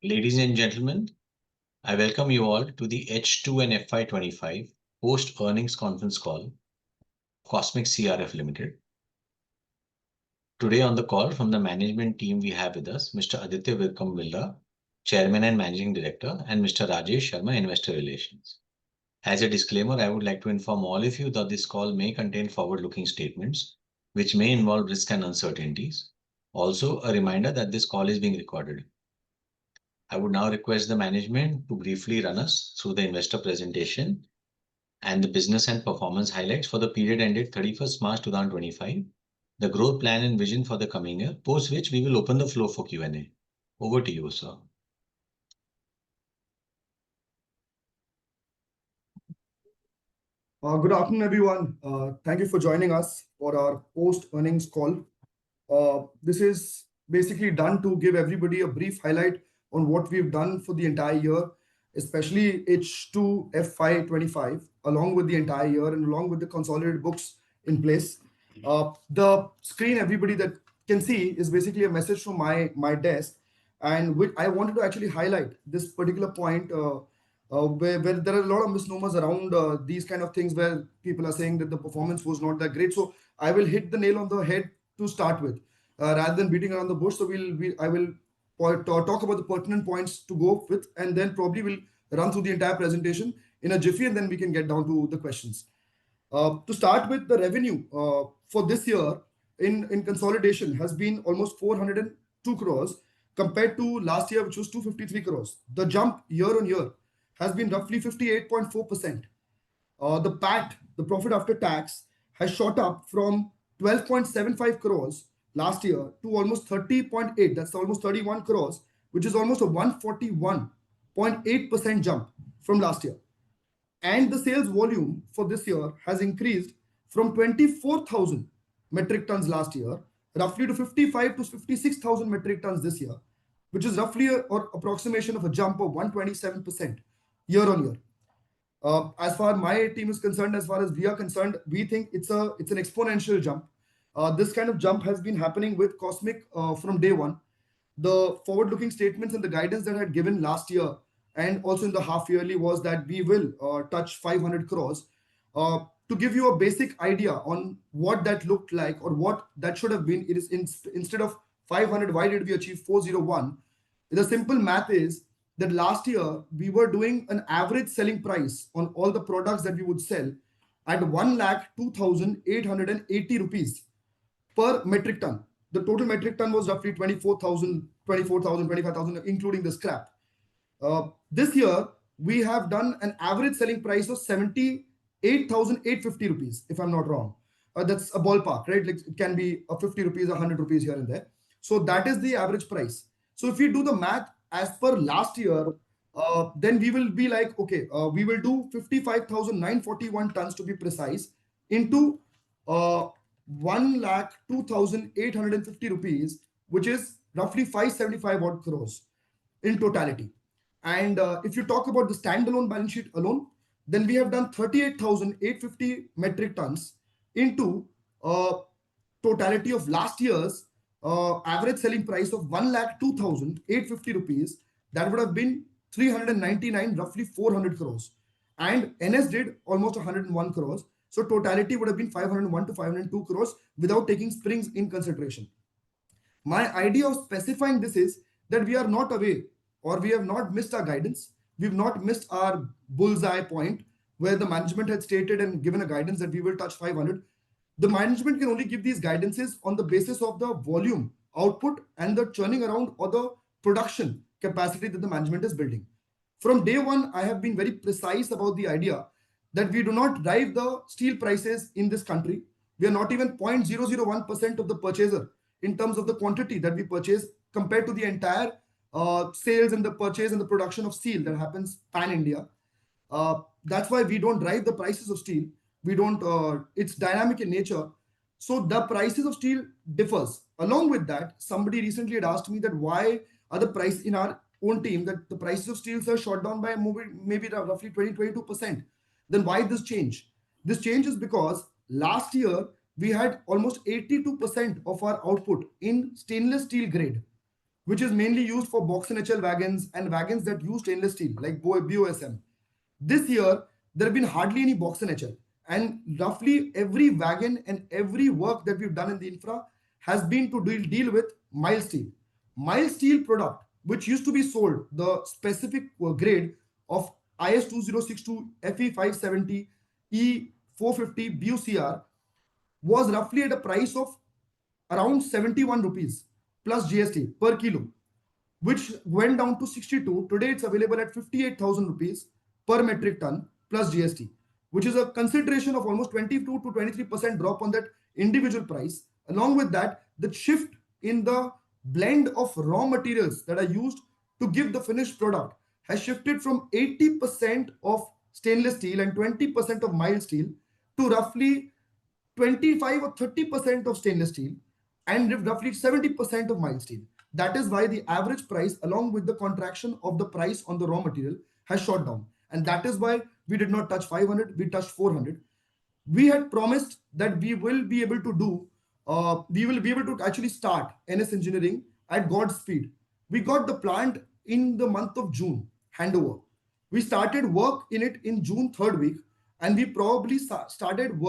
Ladies and gentlemen, I welcome you all to the H2 and FY25 post-earnings conference call of Cosmic CRF Ltd. Today on the call from the management team we have with us Mr. Aditya Virkam Vilda, Chairman and Managing Director, and Mr. Rajesh Sharma, Investor Relations. As a disclaimer, I would like to inform all of you that this call may contain forward-looking statements which may involve risks and uncertainties. Also, a reminder that this call is being recorded. I would now request the management to briefly run us through the investor presentation and the business and performance highlights for the period ended 31st March 2025, the growth plan and vision for the coming year, post which we will open the floor for Q&A. Over to you, sir. Good afternoon, everyone. Thank you for joining us for our post-earnings call. This is basically done to give everybody a brief highlight on what we've done for the entire year, especially H2 FY25, along with the entire year and along with the consolidated books in place. The screen everybody that can see is basically a message from my desk, and which I wanted to actually highlight this particular point where there are a lot of misnomers around these kind of things where people are saying that the performance was not that great. So I will hit the nail on the head to start with, rather than beating around the bush. So I will talk about the pertinent points to go with, and then probably we'll run through the entire presentation in a jiffy, and then we can get down to the questions. To start with, the revenue for this year in consolidation has been almost 402 crores compared to last year, which was 253 crores. The jump year on year has been roughly 58.4%. The PAT, the profit after tax, has shot up from 12.75 crores last year to almost 30.8. That's almost 31 crores, which is almost a 141.8% jump from last year. And the sales volume for this year has increased from 24,000 metric tons last year, roughly to 55 to 56,000 metric tons this year, which is roughly or approximation of a jump of 127% year on year. As far as my team is concerned, as far as we are concerned, we think it's an exponential jump. This kind of jump has been happening with Cosmic from day one. The forward-looking statements and the guidance that I had given last year and also in the half-yearly was that we will touch 500 crores. To give you a basic idea on what that looked like or what that should have been, it is instead of 500, why did we achieve 401? The simple math is that last year we were doing an average selling price on all the products that we would sell at 1,02,880 rupees per metric ton. The total metric ton was roughly 24,000, 25,000, including the scrap. This year, we have done an average selling price of 78,850 rupees, if I'm not wrong. That's a ballpark, right? Like it can be a 50 rupees, 100 rupees here and there. So that is the average price. So if you do the math as per last year, then we will be like, okay, we will do 55,941 tons to be precise into 1,02,850 rupees, which is roughly 575 odd crores in totality. And if you talk about the standalone balance sheet alone, then we have done 38,850 metric tons into totality of last year's average selling price of 1,02,850 rupees. That would have been 399, roughly 400 crores. And NS did almost 101 crores. So totality would have been 501 to 502 crores without taking springs in consideration. My idea of specifying this is that we are not away or we have not missed our guidance. We've not missed our bullseye point where the management had stated and given a guidance that we will touch 500. The management can only give these guidances on the basis of the volume, output, and the churning around or the production capacity that the management is building. From day one, I have been very precise about the idea that we do not drive the steel prices in this country. We are not even 0.001% of the purchaser in terms of the quantity that we purchase compared to the entire sales and the purchase and the production of steel that happens pan-India. That's why we don't drive the prices of steel. We don't, it's dynamic in nature. So the prices of steel differs. Along with that, somebody recently had asked me that why are the price in our own team that the prices of steels are shot down by maybe roughly 20-22%. Then why this change? This change is because last year we had almost 82% of our output in stainless steel grade. which is mainly used for box NHL wagons and wagons that use stainless steel like BOSM. This year, there have been hardly any box NHL, and roughly every wagon and every work that we've done in the infra has been to deal with mild steel. Mild steel product, which used to be sold, the specific grade of IS 2062 FE570 E450 BUCR, was roughly at a price of around 71 rupees plus GST per kilo, which went down to 62. Today it's available at 58,000 rupees per metric ton plus GST, which is a consideration of almost 22 to 23% drop on that individual price. Along with that, the shift in the blend of raw materials that are used to give the finished product has shifted from 80% of stainless steel and 20% of mild steel to roughly 25 or 30% of stainless steel and roughly 70% of mild steel. That is why the average price, along with the contraction of the price on the raw material, has shot down. And that is why we did not touch 500, we touched 400. We had promised that we will be able to actually start NS Engineering at God's speed. We got the plant in the month of June, handover. We started work in it in June 3rd week, and we probably started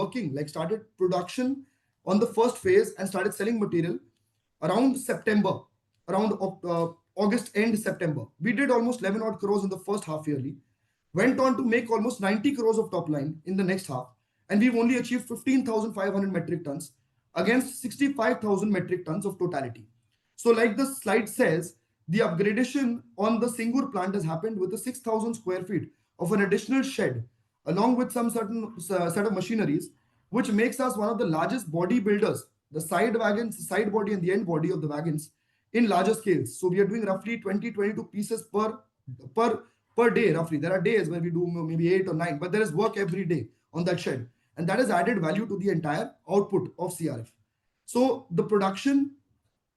production on the first phase and started selling material around September, around August end September. We did almost 11 odd crores in the first half yearly, went on to make almost 90 crores of top line in the next half, and we've only achieved 15,500 metric tons against 65,000 metric tons of totality. So like the slide says, the upgradation on the Singur plant has happened with a 6,000 square feet of an additional shed, along with some certain set of machineries, which makes us one of the largest body builders, the side wagons, side body and the end body of the wagons in larger scales. So we are doing roughly 22 pieces per day, roughly. There are days where we do maybe 8 or 9, but there is work every day on that shed. And that has added value to the entire output of CRF. So the production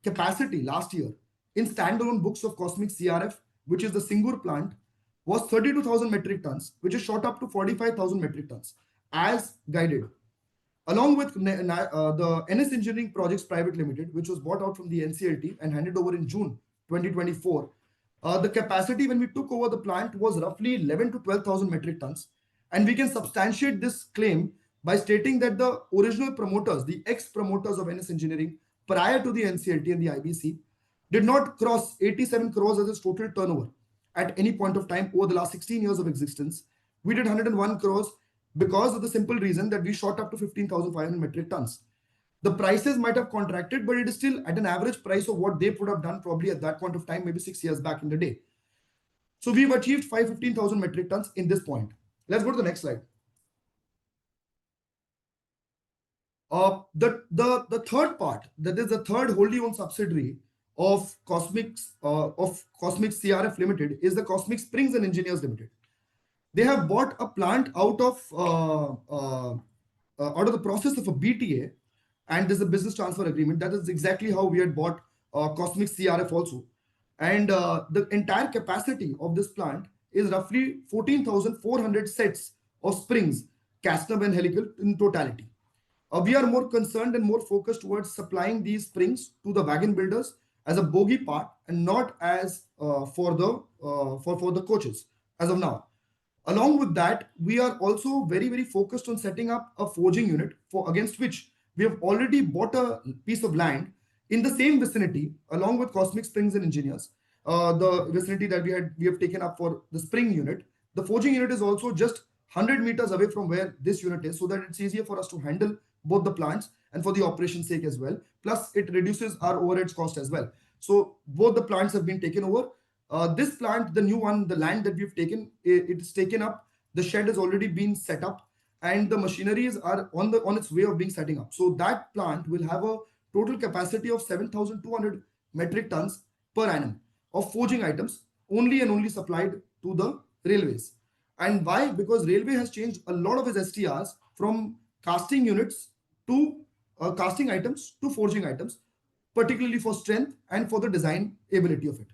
capacity last year in standalone books of Cosmic CRF, which is the Singur plant, was 32,000 metric tons, which is shot up to 45,000 metric tons as guided. Along with the NS Engineering Projects Private Limited, which was bought out from the NCLT and handed over in June 2024, the capacity when we took over the plant was roughly 11 to 12,000 metric tons. And we can substantiate this claim by stating that the original promoters, the ex-promoters of NS Engineering prior to the NCLT and the IBC, did not cross 87 crores as its total turnover at any point of time over the last 16 years of existence. We did 101 crores because of the simple reason that we shot up to 15,500 metric tons. The prices might have contracted, but it is still at an average price of what they would have done probably at that point of time, maybe 6 years back in the day. So we've achieved 15,000 metric tons in this point. Let's go to the next slide. The third part, that is the third wholly owned subsidiary of Cosmic CRF Limited, is the Cosmic Springs and Engineers Limited. They have bought a plant out of the process of a BTA, and there's a business transfer agreement. That is exactly how we had bought Cosmic CRF also. And the entire capacity of this plant is roughly 14,400 sets of springs, Castnub and helical in totality. We are more concerned and more focused towards supplying these springs to the wagon builders as a bogie part and not as for the coaches as of now. Along with that, we are also very, very focused on setting up a forging unit against which we have already bought a piece of land in the same vicinity along with Cosmic Springs and Engineers. The vicinity that we have taken up for the spring unit. The forging unit is also just 100 meters away from where this unit is, so that it's easier for us to handle both the plants and for the operation sake as well. Plus, it reduces our overheads cost as well. So both the plants have been taken over. This plant, the new one, the land that we've taken, it is taken up. The shed has already been set up, and the machineries are on its way of being setting up. So that plant will have a total capacity of 7,200 metric tons per annum of forging items, only and only supplied to the railways. And why? Because railway has changed a lot of its STRs from casting units to casting items to forging items, particularly for strength and for the design ability of it.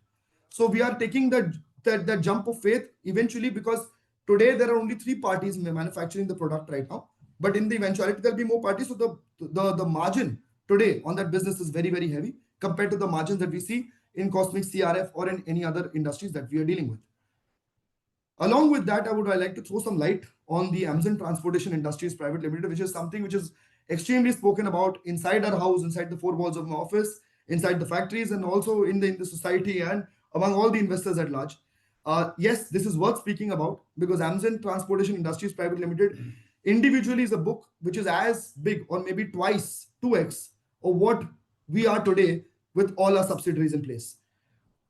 So we are taking that jump of faith eventually, because today there are only 3 parties manufacturing the product right now. But in the eventuality, there'll be more parties. So the margin today on that business is very, very heavy compared to the margins that we see in Cosmic CRF or in any other industries that we are dealing with. Along with that, I would like to throw some light on the Amazon Transportation Industries Private Limited, which is something which is extremely spoken about inside our house, inside the four walls of my office, inside the factories, and also in the society and among all the investors at large. Yes, this is worth speaking about because Amazon Transportation Industries Private Limited individually is a book which is as big or maybe twice, 2x of what we are today with all our subsidiaries in place.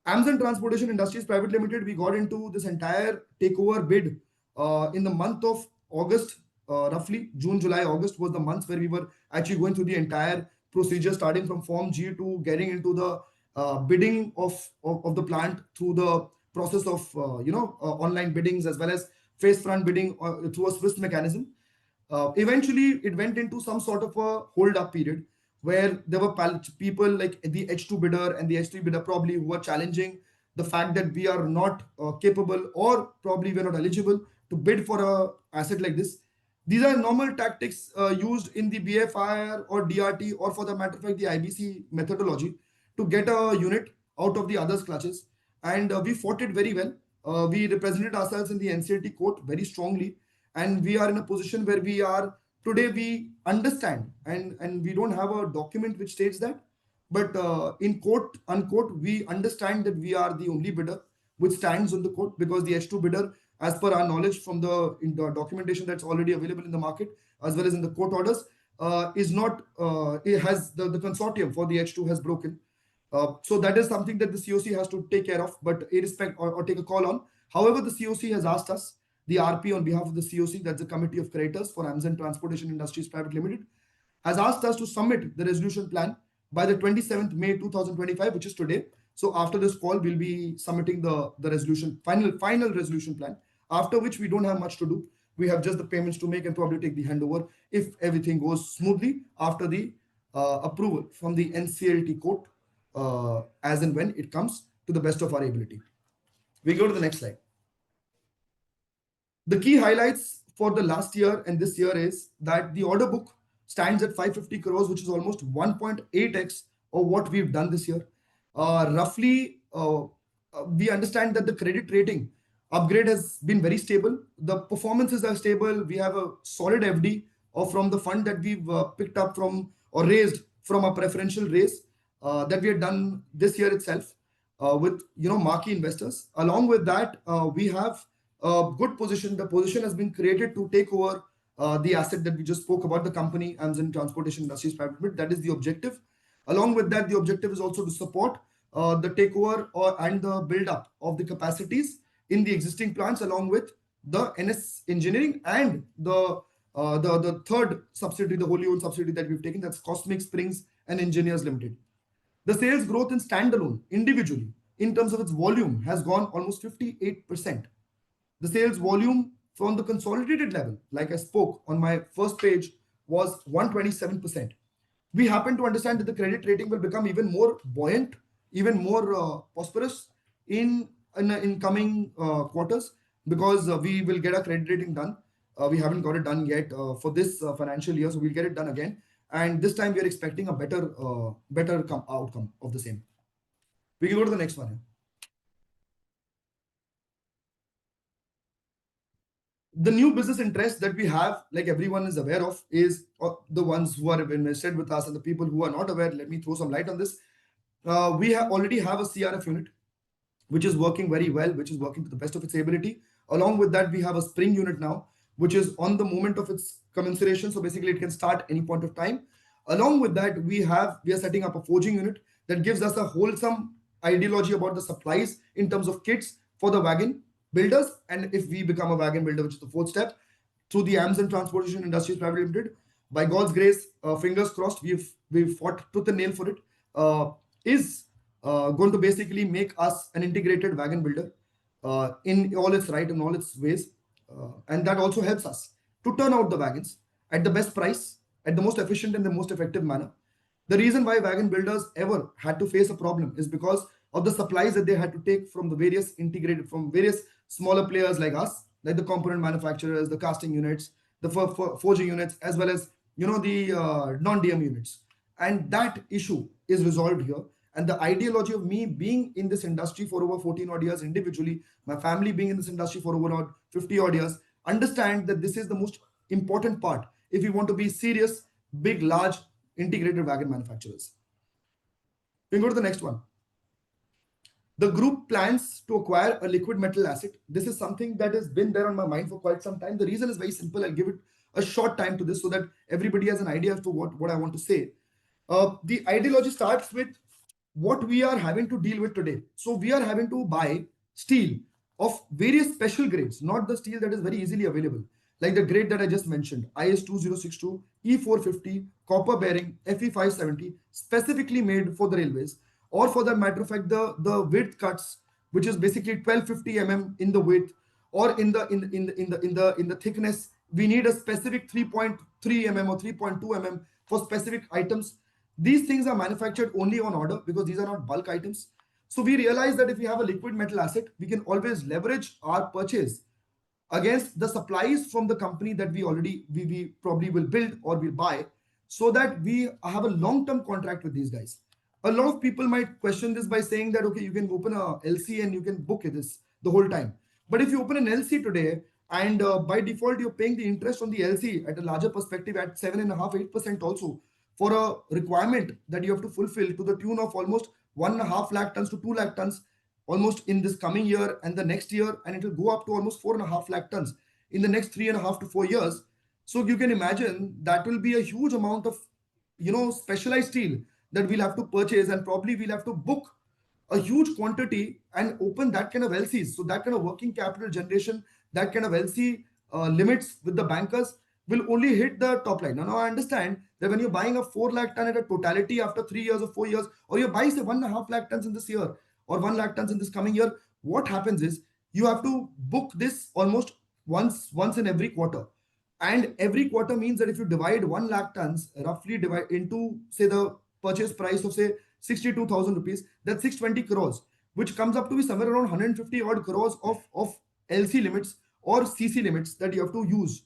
Amazon Transportation Industries Private Limited, we got into this entire takeover bid in the month of August, roughly June, July, August was the months where we were actually going through the entire procedure, starting from Form G to getting into the bidding of the plant through the process of online biddings as well as face front bidding through a Swiss mechanism. Eventually, it went into some sort of a hold up period where there were people like the H2 bidder and the H3 bidder probably who were challenging the fact that we are not capable or probably we're not eligible to bid for a asset like this. These are normal tactics used in the BFIR or DRT or for the matter of fact the IBC methodology to get a unit out of the others' clutches. And we fought it very well. We represented ourselves in the NCLT court very strongly, and we are in a position where we are today. We understand, and we don't have a document which states that, but in quote unquote we understand that we are the only bidder which stands on the court, because the H2 bidder, as per our knowledge from in the documentation that's already available in the market as well as in the court orders, is not it has the consortium for the H2 has broken. So that is something that the COC has to take care of, but irrespective or take a call on. However, the COC has asked us, the RP on behalf of the COC, that's the Committee of Creditors for Amazon Transportation Industries Private Limited, has asked us to submit the resolution plan by the 27th May 2025, which is today. So after this call, we'll be submitting the resolution, final resolution plan, after which we don't have much to do. We have just the payments to make and probably take the handover if everything goes smoothly after the approval from the NCLT court, as and when it comes to the best of our ability. We go to the next slide. The key highlights for the last year and this year is that the order book stands at 550 crores, which is almost 1.8x of what we've done this year. Roughly, we understand that the credit rating upgrade has been very stable. The performances are stable. We have a solid FD from the fund that we've picked up from or raised from a preferential raise that we had done this year itself with marquee investors. Along with that, we have a good position. The position has been created to take over the asset that we just spoke about, the company Amazon Transportation Industries Private Limited. That is the objective. Along with that, the objective is also to support the takeover and the build up of the capacities in the existing plants, along with the NS Engineering and the third subsidiary, the wholly owned subsidiary that we've taken, that's Cosmic Springs and Engineers Limited. The sales growth in standalone individually in terms of its volume has gone almost 58%. The sales volume from the consolidated level, like I spoke on my first page, was 127%. We happen to understand that the credit rating will become even more buoyant, even more prosperous in coming quarters, because we will get our credit rating done. We haven't got it done yet for this financial year, so we'll get it done again. And this time we are expecting a better outcome of the same. We can go to the next one. The new business interest that we have, like everyone is aware of, is the ones who are invested with us, and the people who are not aware, let me throw some light on this. We already have a CRF unit, which is working very well, which is working to the best of its ability. Along with that, we have a spring unit now, which is on the moment of its commensuration. So basically it can start any point of time. Along with that, we are setting up a forging unit that gives us a wholesome ideology about the supplies in terms of kits for the wagon builders. And if we become a wagon builder, which is the fourth step, through the Amazon Transportation Industries Private Limited, by God's grace, fingers crossed, we've fought tooth and nail for it, is going to basically make us an integrated wagon builder in all its right and all its ways. And that also helps us to turn out the wagons at the best price, at the most efficient and the most effective manner. The reason why wagon builders ever had to face a problem is because of the supplies that they had to take from the various smaller players like us, like the component manufacturers, the casting units, the forging units, as well as the non-DM units. And that issue is resolved here. and the ideology of me being in this industry for over 14 odd years individually, my family being in this industry for over 50 odd years, understand that this is the most important part if you want to be serious, big, large, integrated wagon manufacturers. We can go to the next one. The group plans to acquire a liquid metal asset. This is something that has been there on my mind for quite some time. The reason is very simple. I'll give it a short time to this so that everybody has an idea as to what I want to say. The ideology starts with what we are having to deal with today. So we are having to buy steel of various special grades, not the steel that is very easily available, like the grade that I just mentioned, IS 2062, E450, copper bearing, FE570, specifically made for the railways, or for that matter of fact, the width cuts, which is basically 1250 in the width, or in the thickness. We need a specific 3.3 or 3.2 for specific items. These things are manufactured only on order because these are not bulk items. So we realize that if we have a liquid metal asset, we can always leverage our purchase against the supplies from the company that we probably will build or will buy, so that we have a long-term contract with these guys. A lot of people might question this by saying that, okay, you can open a LC and you can book this the whole time. But if you open an LC today, and by default you're paying the interest on the LC at a larger perspective at 7.5-8% also, for a requirement that you have to fulfill to the tune of almost 1.5 lakh tons to 2 lakh tons almost in this coming year and the next year, and it will go up to almost 4.5 lakh tons in the next 3.5 to 4 years. So you can imagine that will be a huge amount of specialized steel that we'll have to purchase, and probably we'll have to book a huge quantity and open that kind of LCs. So that kind of working capital generation, that kind of LC limits with the bankers will only hit the top line. Now I understand that when you're buying a 4 lakh ton at a totality after 3 years or 4 years, or you're buying say 1.5 lakh tons in this year or 1 lakh tons in this coming year, what happens is you have to book this almost once in every quarter. And every quarter means that if you divide 1 lakh tons, roughly divide into say the purchase price of say 62,000 rupees, that's 620 crores, which comes up to be somewhere around 150 odd crores of LC limits or CC limits that you have to use.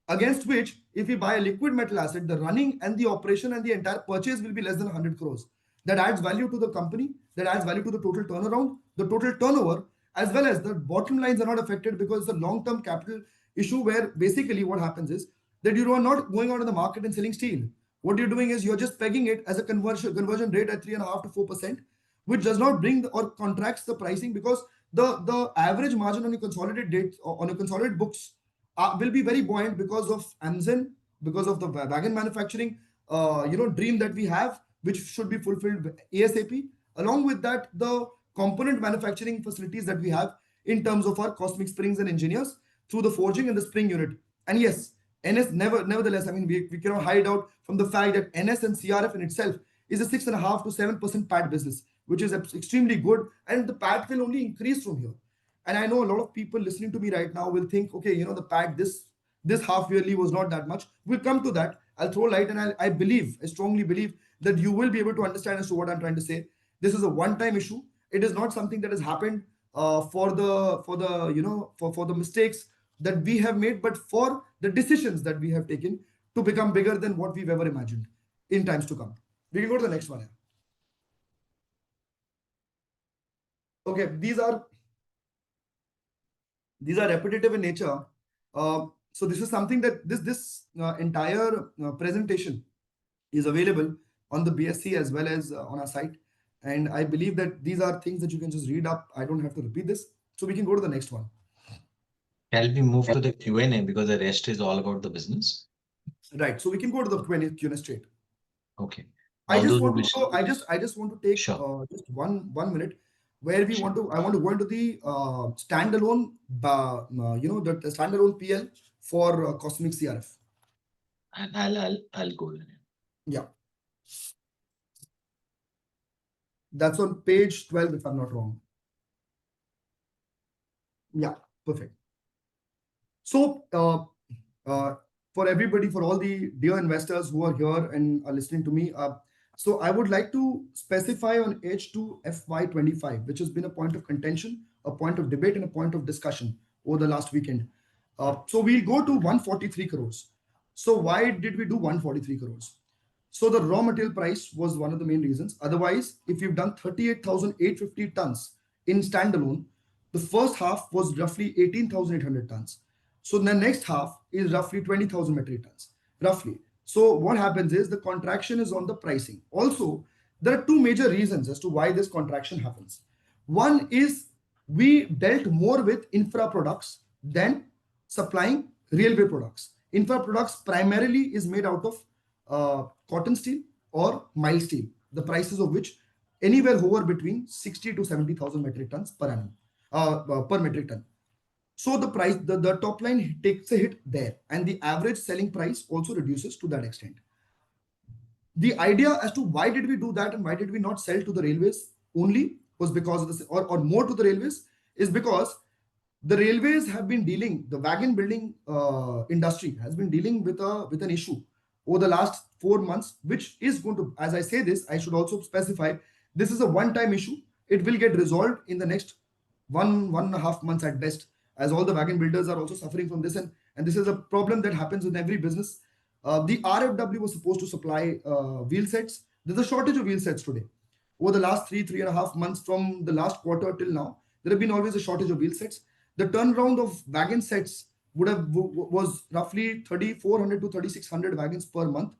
Against which, if you buy a liquid metal asset, the running and the operation and the entire purchase will be less than 100 crores. That adds value to the company, that adds value to the total turnaround, the total turnover, as well as the bottom lines are not affected because it's a long-term capital issue where basically what happens is that you are not going out in the market and selling steel. What you're doing is you're just pegging it as a conversion rate at 3.5 to 4%, which does not bring or contracts the pricing, because the average margin on your consolidated date on your consolidated books will be very buoyant because of Amazon, because of the wagon manufacturing dream that we have, which should be fulfilled ASAP. Along with that, the component manufacturing facilities that we have in terms of our Cosmic Springs and Engineers through the forging and the spring unit. And yes, nevertheless, I mean, we cannot hide out from the fact that NS and CRF in itself is a 6.5 to 7% PAT business, which is extremely good, and the PAT will only increase from here. And I know a lot of people listening to me right now will think, okay, the PAT this half yearly was not that much. We'll come to that. I'll throw light, and I strongly believe that you will be able to understand as to what I'm trying to say. This is a one-time issue. It is not something that has happened for the mistakes that we have made, but for the decisions that we have taken to become bigger than what we've ever imagined in times to come. We can go to the next one. Okay, these are repetitive in nature. So this is something that this entire presentation is available on the BSc as well as on our site. And I believe that these are things that you can just read up. I don't have to repeat this. So we can go to the next one. Shall we move to the Q&A, because the rest is all about the business? Right. So we can go to the Q&A straight. Okay. I just want to take Sure. just one minute where I want to go into the standalone the standalone PL for Cosmic CRF. And I'll go there. Yeah. That's on page 12, if I'm not wrong. Yeah, perfect. So for everybody, for all the dear investors who are here and are listening to me, so I would like to specify on H2 FY25, which has been a point of contention, a point of debate, and a point of discussion over the last weekend. So we'll go to 143 crores. So why did we do 143 crores? So the raw material price was one of the main reasons. Otherwise, if you've done 38,850 tons in standalone, the first half was roughly 18,800 tons. So the next half is roughly 20,000 metric tons, roughly. So what happens is the contraction is on the pricing. Also, there are two major reasons as to why this contraction happens. One is we dealt more with infra products than supplying railway products. Infra products primarily is made out of cotton steel or mild steel, the prices of which anywhere hover between 60 to 70,000 metric tons per annum, per metric ton. So the price, the top line takes a hit there, and the average selling price also reduces to that extent. The idea as to why did we do that and why did we not sell to the railways only was because of this, or more to the railways, is because the railways have been dealing, the wagon building industry has been dealing with an issue over the last 4 months, which is going to, as I say this, I should also specify, this is a one-time issue. It will get resolved in the next 1.5 months at best, as all the wagon builders are also suffering from this, and this is a problem that happens in every business. The RFW was supposed to supply wheel sets. There's a shortage of wheel sets today. Over the last 3.5 months, from the last quarter till now, there have been always a shortage of wheel sets. The turnaround of wagon sets was roughly 3,400 to 3,600 wagons per month,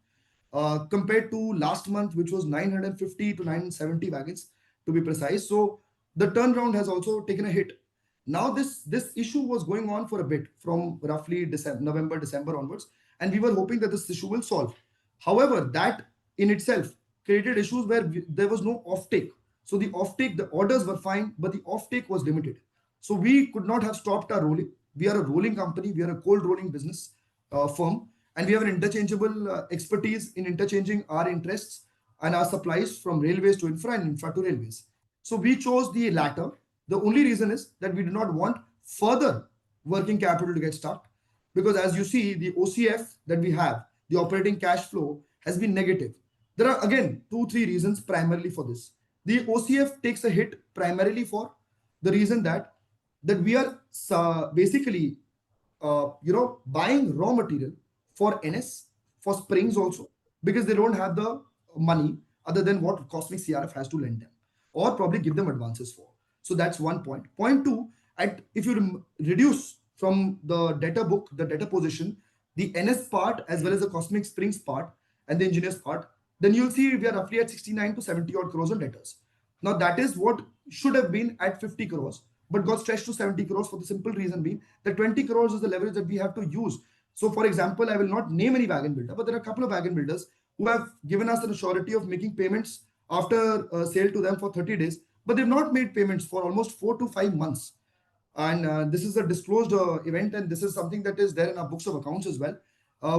compared to last month, which was 950 to 970 wagons to be precise. So the turnaround has also taken a hit. Now this issue was going on for a bit from roughly November, December onwards, and we were hoping that this issue will solve. However, that in itself created issues where there was no offtake. So the offtake, the orders were fine, but the offtake was limited. So we could not have stopped our rolling. We are a rolling company. We are a cold rolling business firm, and we have an interchangeable expertise in interchanging our interests and our supplies from railways to infra and infra to railways. So we chose the latter. The only reason is that we do not want further working capital to get stuck, because as you see, the OCF that we have, the operating cash flow, has been negative. There are again 2-3 reasons primarily for this. The OCF takes a hit primarily for the reason that we are basically buying raw material for NS, for springs also, because they don't have the money other than what Cosmic CRF has to lend them or probably give them advances for. So that's one point. Point two, if you reduce from the debtor book, the debtor position, the NS part as well as the Cosmic Springs part and the engineers part, then you'll see we are roughly at 69 to 70 odd crores on debtors. Now that is what should have been at 50 crores, but got stretched to 70 crores for the simple reason being that 20 crores is the leverage that we have to use. So for example, I will not name any wagon builder, but there are a couple of wagon builders who have given us an assurity of making payments after sale to them for 30 days, but they've not made payments for almost 4 to 5 months. And this is a disclosed event, and this is something that is there in our books of accounts as well.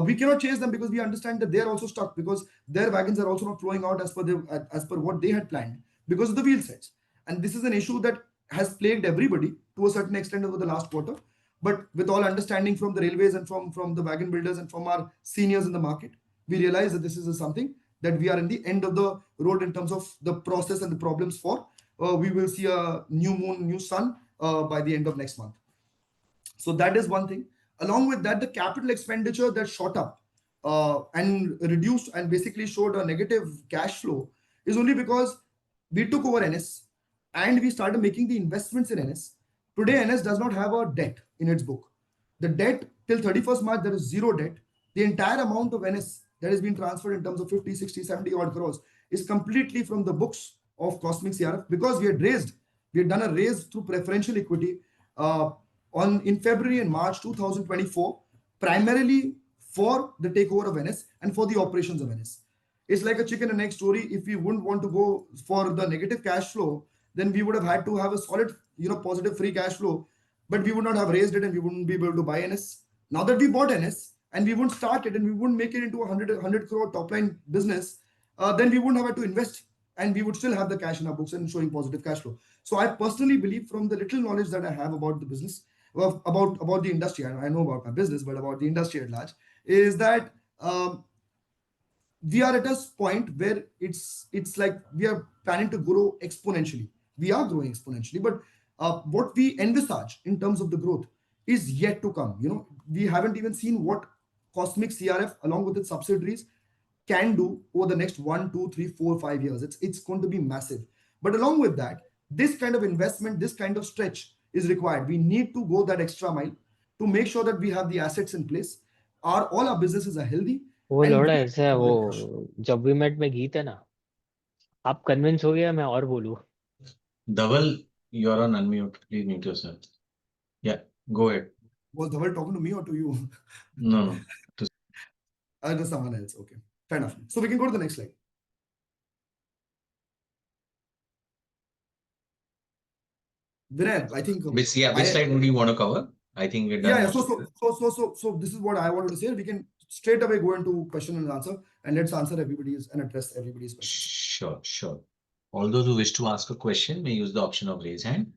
We cannot chase them because we understand that they are also stuck because their wagons are also not flowing out as per what they had planned because of the wheel sets. And this is an issue that has plagued everybody to a certain extent over the last quarter. But with all understanding from the railways and from the wagon builders and from our seniors in the market, we realize that this is something that we are in the end of the road in terms of the process and the problems for. We will see a new moon, new sun by the end of next month. So that is one thing. Along with that, the capital expenditure that shot up and reduced and basically showed a negative cash flow is only because we took over NS and we started making the investments in NS. Today, NS does not have a debt in its book. The debt till 31st March, there is zero debt. The entire amount of NS that has been transferred in terms of 50, 60, 70 odd crores is completely from the books of Cosmic CRF because we had done a raise through preferential equity in February and March 2024, primarily for the takeover of NS and for the operations of NS. It's like a chicken and egg story. If we wouldn't want to go for the negative cash flow, then we would have had to have a solid, positive free cash flow, but we would not have raised it and we wouldn't be able to buy NS. Now that we bought NS and we wouldn't start it and we wouldn't make it into a 100 crore top line business, then we wouldn't have had to invest and we would still have the cash in our books and showing positive cash flow. So I personally believe, from the little knowledge that I have about the business, about the industry, I know about my business, but about the industry at large, is that we are at a point where it's like we are planning to grow exponentially. We are growing exponentially, but what we envisage in terms of the growth is yet to come. We haven't even seen what Cosmic CRF along with its subsidiaries can do over the next 1, 2, 3, 4, 5 years. It's going to be massive. But along with that, this kind of investment, this kind of stretch is required. We need to go that extra mile to make sure that we have the assets in place. All our businesses are healthy वो and लौड़ा we ऐसा है, provide cash. वो जब we met में गीत है ना, आप कन्विंस हो गया, मैं और बोलूँ? Dhaval, you're on unmute. Please mute yourself. Yeah, go ahead. Was Dhaval talking to me or to you? No. To someone else. Okay, fair enough. So we can go to the next slide. Vinay, I think. Which slide would you want to cover? I think we're done. Yeah. So this is what I wanted to say. We can straight away go into question and answer, and let's answer everybody's and address everybody's questions. Sure. All those who wish to ask a question may use the option of raise hand,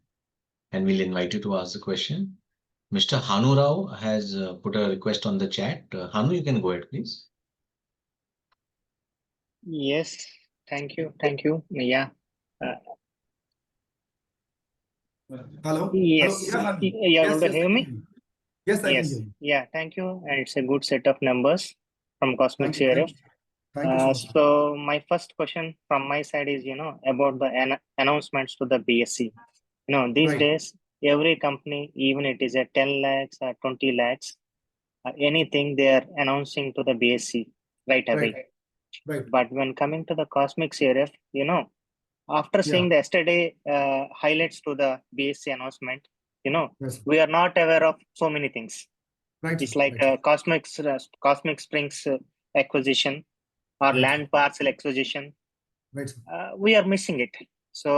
and we'll invite you to ask the question. Mr. Hanu Rao has put a request on the chat. Hanu, you can go ahead, please. Yes, thank you. Yeah. Hello. Yes. Hello? Yeah, Hanu. You are able to hear me? Yes, I can Yes. hear you. Yeah, thank you. And it's a good set of numbers from Cosmic CRF. Thank you so much. So my first question from my side is, about the announcements to the BSC. These Right. days, every company, even it is a 10 lakhs or 20 lakhs, anything they are announcing to the BSC right away. Right. But when coming to the Cosmic CRF, after seeing the yesterday highlights to the BSC announcement, Yes. we are not aware of so many things. Right. It's like right. Cosmic Springs acquisition or Right. land parcel acquisition. Right. We are missing it. So,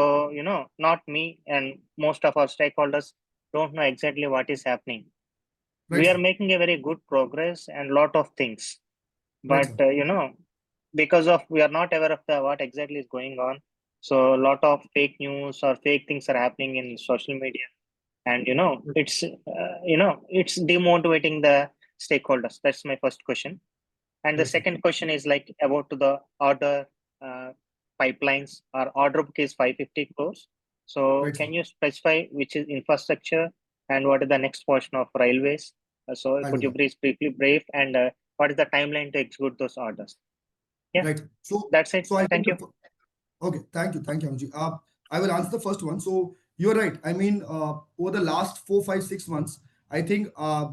not me and most of our stakeholders don't know exactly what is happening. Right. We are making a very good progress and lot of things. But, Right, because of we are not aware of what exactly is going on. So a lot of fake news or fake things are happening in social media. And, it's demotivating the stakeholders. That's my first question. And the Right. second question is like about to the order pipelines. Our order book is 550 crores. So Right. can you specify which is infrastructure and what is the next portion of railways? So I'll could do you that. please briefly brief and what is the timeline to execute those orders? Yeah, Right. So that's it. I Thank think you. Okay, thank you, Anuji. I will answer the first one. So you're right. I mean, over the last 4, 5, 6 months, I think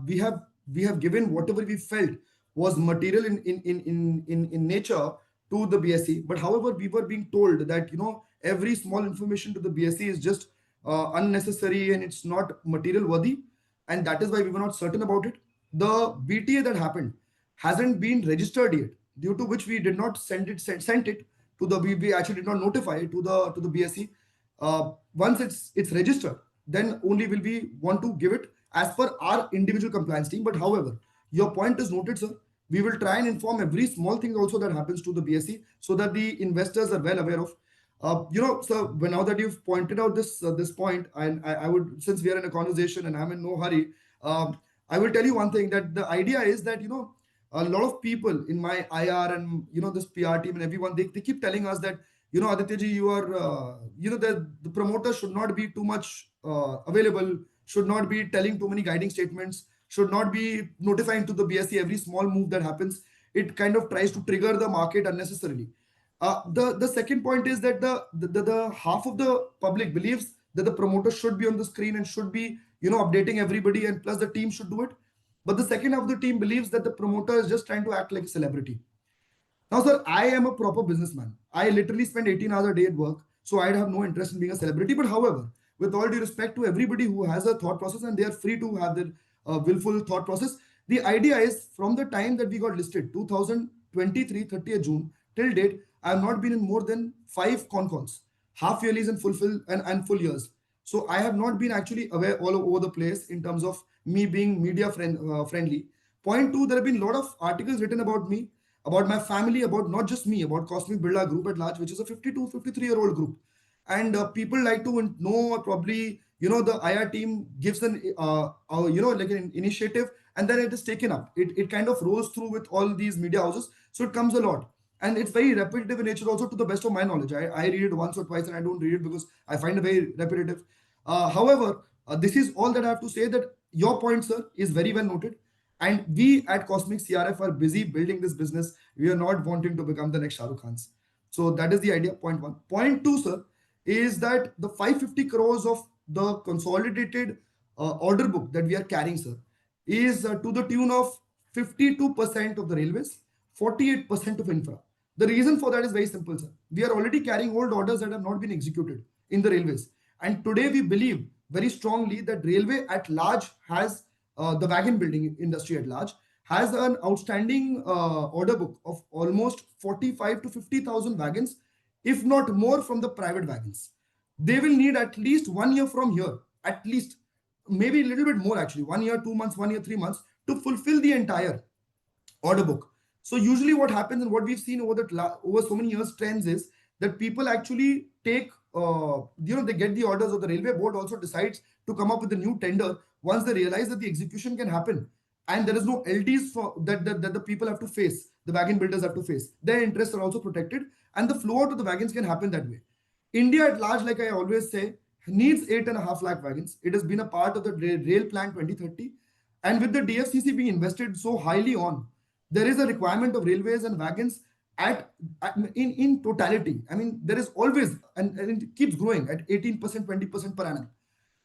we have given whatever we felt was material in nature to the BSE. But however, we were being told that every small information to the BSE is just unnecessary and it's not material worthy, and that is why we were not certain about it. The BTA that happened hasn't been registered yet, due to which we did not send it to the we actually did not notify it to the BSE. Once it's registered, then only will we want to give it as per our individual compliance team. But however, your point is noted, sir. We will try and inform every small thing also that happens to the BSE, so that the investors are well aware of. So now that you've pointed out this point, and I would, since we are in a conversation and I'm in no hurry, I will tell you one thing, that the idea is that a lot of people in my IR and this PR team and everyone, they keep telling us that Aditya ji, you are the promoter should not be too much available, should not be telling too many guiding statements, should not be notifying to the BSE every small move that happens. It kind of tries to trigger the market unnecessarily. The second point is that the half of the public believes that the promoter should be on the screen and should be updating everybody, and plus the team should do it. But the second half of the team believes that the promoter is just trying to act like a celebrity. Now, sir, I am a proper businessman. I literally spend 18 hours a day at work, so I'd have no interest in being a celebrity. But however, with all due respect to everybody who has a thought process and they are free to have their willful thought process, the idea is from the time that we got listed, 2023, 30th June, till date, I have not been in more than 5 con calls, half yearlies and full years. So I have not been actually aware all over the place in terms of me being media friendly. Point two, there have been a lot of articles written about me, about my family, about not just me, about Cosmic Birla Group at large, which is a 52, 53-year-old group. And people like to know, probably, the IR team gives like an initiative, and then it is taken up. It kind of rolls through with all these media houses. So it comes a lot. And it's very repetitive in nature also, to the best of my knowledge. I read it once or twice and I don't read it because I find it very repetitive. However, this is all that I have to say, that your point, sir, is very well noted. And we at Cosmic CRF are busy building this business. We are not wanting to become the next Shah Rukh Khans. So that is the idea, point one. Point two, sir, is that the 550 crores of the consolidated order book that we are carrying, sir, is to the tune of 52% of the railways, 48% of infra. The reason for that is very simple, sir. We are already carrying old orders that have not been executed in the railways. And today we believe very strongly that railway at large has, the wagon building industry at large, has an outstanding order book of almost 45 to 50,000 wagons, if not more, from the private wagons. They will need at least 1 year from here, at least, maybe a little bit more actually, 1 year, 2 months, 1 year, 3 months, to fulfill the entire order book. So usually what happens and what we've seen over so many years trends is that people actually take, they get the orders, or the railway board also decides to come up with a new tender once they realize that the execution can happen and there is no LDs for that the people have to face, the wagon builders have to face. Their interests are also protected and the flow to the wagons can happen that way. India at large, like I always say, needs 8.5 lakh wagons. It has been a part of the rail plan 2030. And with the DFCC being invested so highly on, there is a requirement of railways and wagons in totality. I mean, there is always, and it keeps growing at 18%, 20% per annum.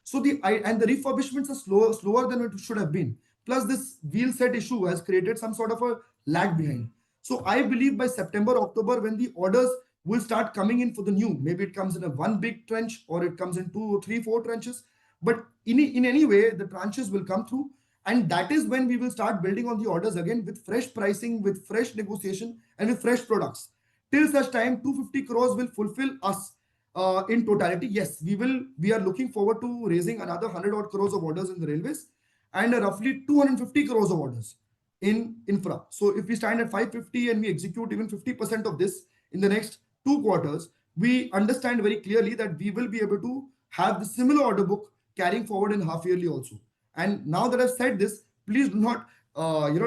So the refurbishments are slower than it should have been. Plus, this wheel set issue has created some sort of a lag behind. So I believe by September, October, when the orders will start coming in for the new, maybe it comes in a one big trench or it comes in 2, 3, 4 trenches. But in any way, the tranches will come through. And that is when we will start building on the orders again with fresh pricing, with fresh negotiation, and with fresh products. Till such time, 250 crores will fulfill us in totality. Yes, we are looking forward to raising another 100 odd crores of orders in the railways and roughly 250 crores of orders in infra. So if we stand at 550 and we execute even 50% of this in the next 2 quarters, we understand very clearly that we will be able to have the similar order book carrying forward in half yearly also. And now that I've said this, please do not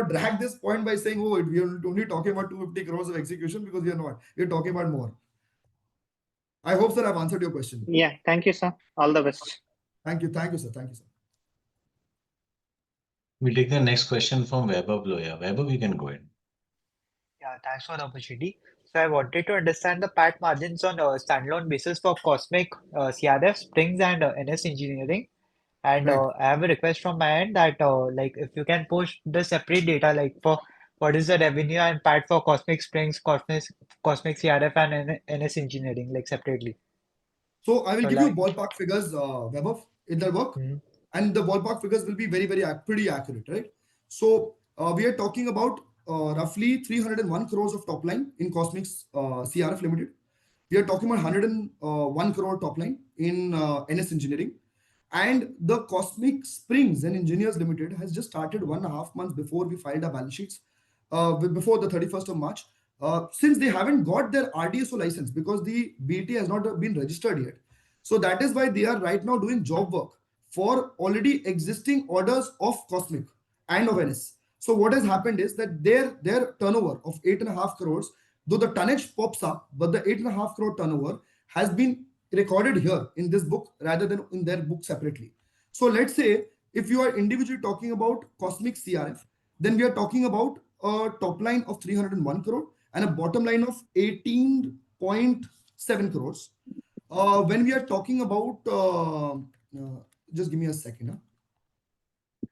drag this point by saying, oh, we are only talking about 250 crores of execution, because we are not. We're talking about more. I hope, sir, I've answered your question. Yeah, thank you, sir. All the best. Thank you, sir. Thank you, sir. We'll take the next question from Vaibhav Loya. Vaibhav, you can go ahead. Yeah, thanks for the opportunity. So I wanted to understand the PAT margins on a standalone basis for Cosmic CRF, Springs, and NS Engineering. And Right. I have a request from my end that like if you can post the separate data, like for what is the revenue and PAT for Cosmic Springs, Cosmic CRF, and NS Engineering, like separately. So I will So give you like, ballpark figures, Vaibhav, in that work. Mhm. And the ballpark figures will be pretty accurate, right? So we are talking about roughly 301 crores of top line in Cosmic's CRF Limited. We are talking about 101 crore top line in NS Engineering. And the Cosmic Springs and Engineers Limited has just started 1.5 months before we filed our balance sheets, before the 31st of March. Since they haven't got their RDSO license because the BT has not been registered yet. So that is why they are right now doing job work for already existing orders of Cosmic and of NS. So what has happened is that their turnover of 8.5 crores, though the tonnage pops up, but the 8.5 crore turnover has been recorded here in this book rather than in their book separately. So let's say if you are individually talking about Cosmic CRF, then we are talking about a top line of 301 crore and a bottom line of 18.7 crores. When we are talking about, just give me a second. Huh?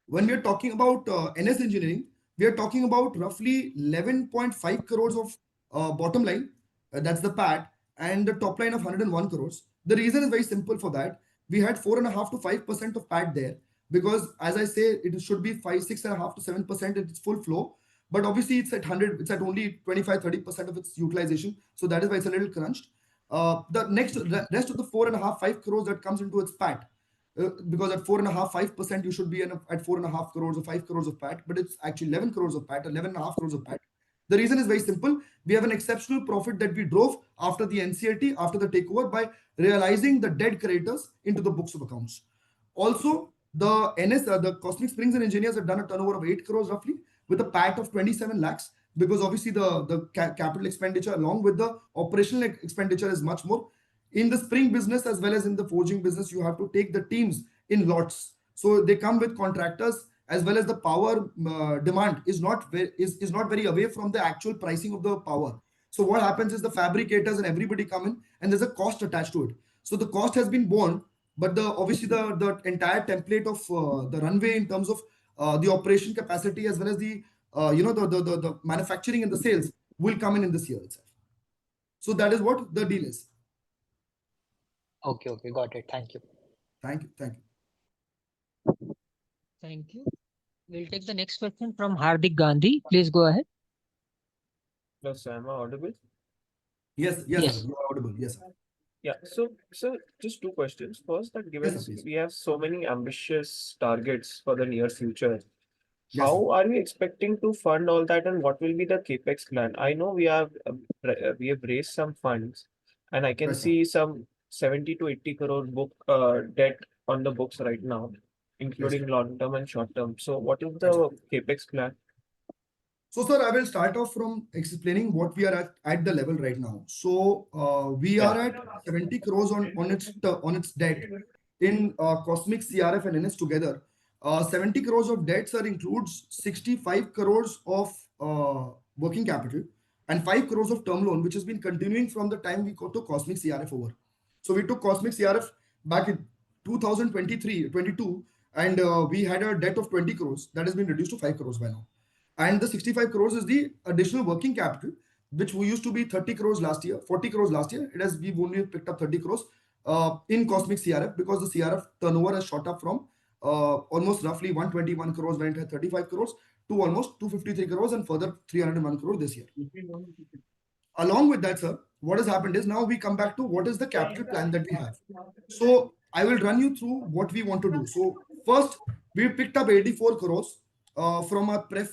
When we are talking about NS Engineering, we are talking about roughly 11.5 crores of bottom line. That's the PAT, and the top line of 101 crores. The reason is very simple for that. We had 4.5 to 5% of PAT there because, as I say, it should be 6.5 to 7% at its full flow. But obviously, it's at 100. It's at only 25-30% of its utilization. So that is why it's a little crunched. The rest of the 4.5-5 crores that comes into its PAT, because at 4.5-5% you should be at 4.5 crores or 5 crores of PAT, but it's actually 11 crores of PAT, 11.5 crores of PAT. The reason is very simple. We have an exceptional profit that we drove after the NCLT, after the takeover, by realizing the dead creditors into the books of accounts. Also, the Cosmic Springs and Engineers have done a turnover of 8 crores roughly with a PAT of 27 lakhs, because obviously the capital expenditure along with the operational expenditure is much more. In the spring business as well as in the forging business, you have to take the teams in lots. So they come with contractors as well as the power demand is not very away from the actual pricing of the power. So what happens is the fabricators and everybody come in, and there's a cost attached to it. So the cost has been borne, but obviously the entire template of the runway in terms of the operation capacity as well as the the manufacturing and the sales will come in this year itself. So that is what the deal is. Okay, got it. Thank you. Thank you. Thank you. We'll take the next question from Hardik Gandhi. Please go ahead. Hello, sir. Am I audible? Yes, Yes. sir, you are audible. Yes, sir. Yeah. So just two questions. First, that given Yes, sir, please. we have so many ambitious targets for the near future, Yes, sir. how are we expecting to fund all that, and what will be the capex plan? I know we have raised some funds, and I can Right, sir. see some 70 to 80 crore debt on the books right now, including long term and short term. So what is the capex plan? So, sir, I will start off from explaining what we are at the level right now. So, we are at 70 crores on its debt in Cosmic CRF and NS together. 70 crores of debts includes 65 crores of working capital and 5 crores of term loan, which has been continuing from the time we got to Cosmic CRF over. So we took Cosmic CRF back in 2023-22, and we had a debt of 20 crores that has been reduced to 5 crores by now. And the 65 crores is the additional working capital, which we used to be 30 crores last year, 40 crores last year. We've only picked up 30 crores in Cosmic CRF because the CRF turnover has shot up from almost roughly 121 crores when it had 35 crores to almost 253 crores and further 301 crores this year. Along with that, sir, what has happened is now we come back to what is the capital plan that we have. So I will run you through what we want to do. So first, we picked up 84 crores from our pref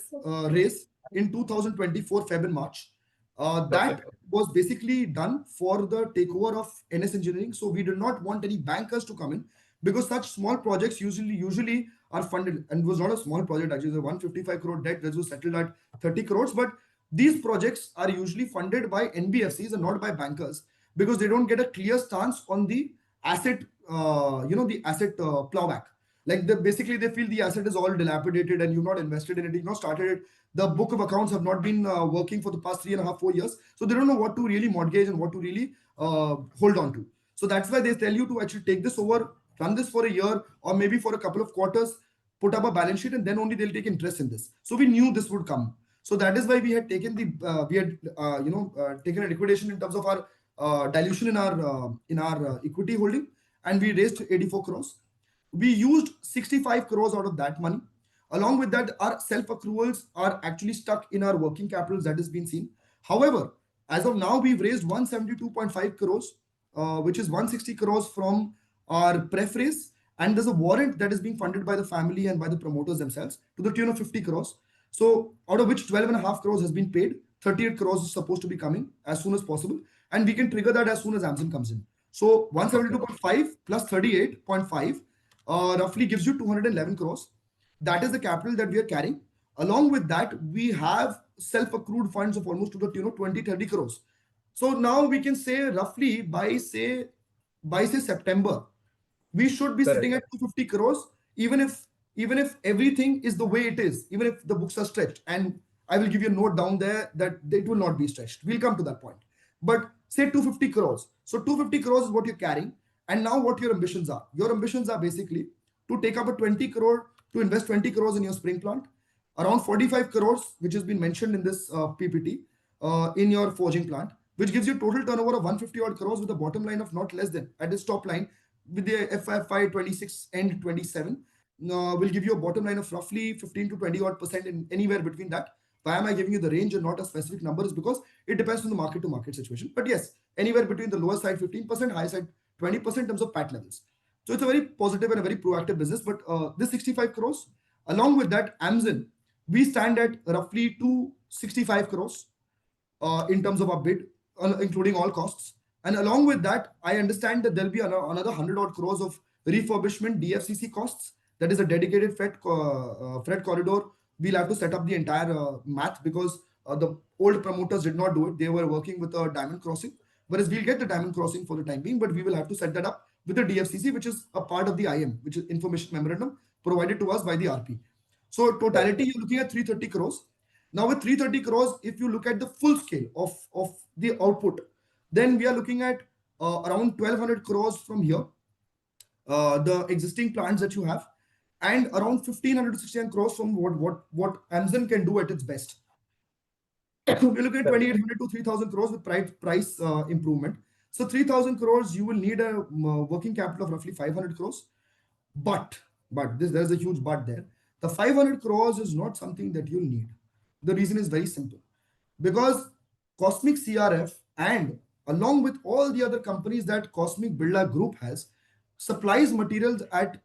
raise in 2024 Feb and March. That was basically done for the takeover of NS Engineering. So we did not want any bankers to come in because such small projects usually are funded, and it was not a small project. Actually, the 155 crore debt that was settled at 30 crores. But these projects are usually funded by NBFCs and not by bankers because they don't get a clear stance on the asset, the asset plowback. Like basically they feel the asset is all dilapidated and you've not invested in it, you've not started it. The book of accounts have not been working for the past 3.5-4 years. So they don't know what to really mortgage and what to really hold on to. So that's why they tell you to actually take this over, run this for a year or maybe for a couple of quarters, put up a balance sheet, and then only they'll take interest in this. So we knew this would come. So that is why we had taken taken a liquidation in terms of our dilution in our equity holding, and we raised 84 crores. We used 65 crores out of that money. Along with that, our self-accruals are actually stuck in our working capitals that has been seen. However, as of now, we've raised 172.5 crores, which is 160 crores from our pref raise. And there's a warrant that is being funded by the family and by the promoters themselves to the tune of 50 crores. So out of which 12.5 crores has been paid, 38 crores is supposed to be coming as soon as possible. And we can trigger that as soon as Amazon comes in. So 172.5 plus 38.5 roughly gives you 211 crores. That is the capital that we are carrying. Along with that, we have self-accrued funds of almost to the tune of 20-30 crores. So now we can say roughly by September, we should be sitting at 250 crores, even if everything is the way it is, even if the books are stretched. And I will give you a note down there that it will not be stretched. We'll come to that point. But say 250 crores. So 250 crores is what you're carrying. And now what your ambitions are. Your ambitions are basically to take up a 20 crore, to invest 20 crores in your spring plant, around 45 crores, which has been mentioned in this PPT, in your forging plant, which gives you total turnover of 150 odd crores with a bottom line of not less than, at its top line, with the FY26 and 27, will give you a bottom line of roughly 15 to 20 odd percent in anywhere between that. Why am I giving you the range and not a specific number? Is because it depends on the market to market situation. But yes, anywhere between the lower side 15%, higher side 20% in terms of PAT levels. So it's a very positive and a very proactive business. But this 65 crores, along with that, Amazon, we stand at roughly 265 crores in terms of our bid, including all costs. And along with that, I understand that there'll be another 100 odd crores of refurbishment DFCC costs. That is a dedicated freight corridor. We'll have to set up the entire math because the old promoters did not do it. They were working with a diamond crossing. Whereas we'll get the diamond crossing for the time being, but we will have to set that up with the DFCC, which is a part of the IM, which is information memorandum provided to us by the RP. So totality, you're looking at 330 crores. Now with 330 crores, if you look at the full scale of the output, then we are looking at around 1200 crores from here, the existing plants that you have, and around 1500 to 1600 crores from what Amazon can do at its best. We're looking at 2800 to 3000 crores with price improvement. So 3000 crores, you will need a working capital of roughly 500 crores. But there's a huge but there. The 500 crores is not something that you'll need. The reason is very simple. Because Cosmic CRF and along with all the other companies that Cosmic Birla Group has, supplies materials at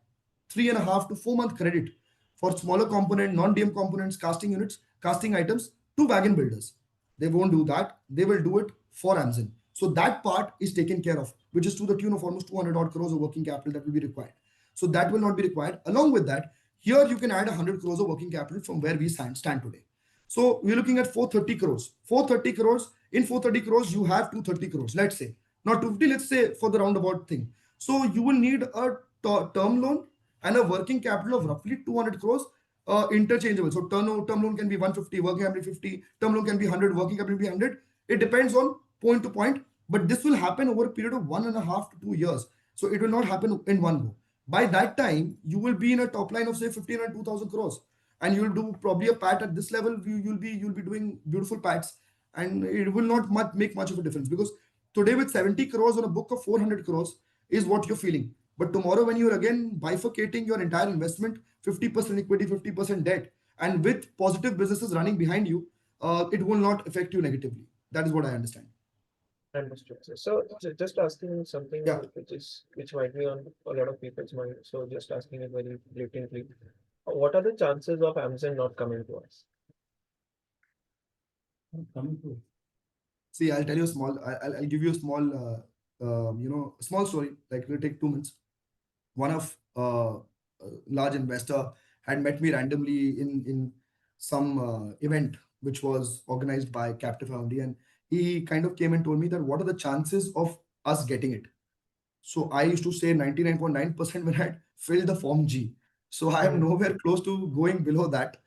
3.5 to 4 month credit for smaller component, non-DM components, casting units, casting items to wagon builders. They won't do that. They will do it for Amazon. So that part is taken care of, which is to the tune of almost 200 odd crores of working capital that will be required. So that will not be required. Along with that, here you can add 100 crores of working capital from where we stand today. So we're looking at 430 crores. 430 crores. In 430 crores, you have 230 crores. Let's say, not 250, let's say for the roundabout thing. So you will need a term loan and a working capital of roughly 200 crores interchangeable. So term loan can be 150, working capital 50, term loan can be 100, working capital be 100. It depends on point to point, but this will happen over a period of 1.5 to 2 years. So it will not happen in one go. By that time, you will be in a top line of say 15 or 2000 crores, and you'll do probably a pat at this level. You'll be doing beautiful pats, and it will not make much of a difference, because today with 70 crores on a book of 400 crores is what you're feeling. But tomorrow, when you're again bifurcating your entire investment, 50% equity, 50% debt, and with positive businesses running behind you, it will not affect you negatively. That is what I understand. Understood. So just asking something Yeah. which might be on a lot of people's mind. So just asking it very blatantly. What are the chances of Amazon not coming to us? See, I'll tell you a small. I'll give you a small, small story. Like, it will take 2 minutes. One of a large investor had met me randomly in some event which was organized by Captive Foundry, and he kind of came and told me that what are the chances of us getting it. So I used to say 99.9% when I filled the form G. So I am nowhere close to going below that.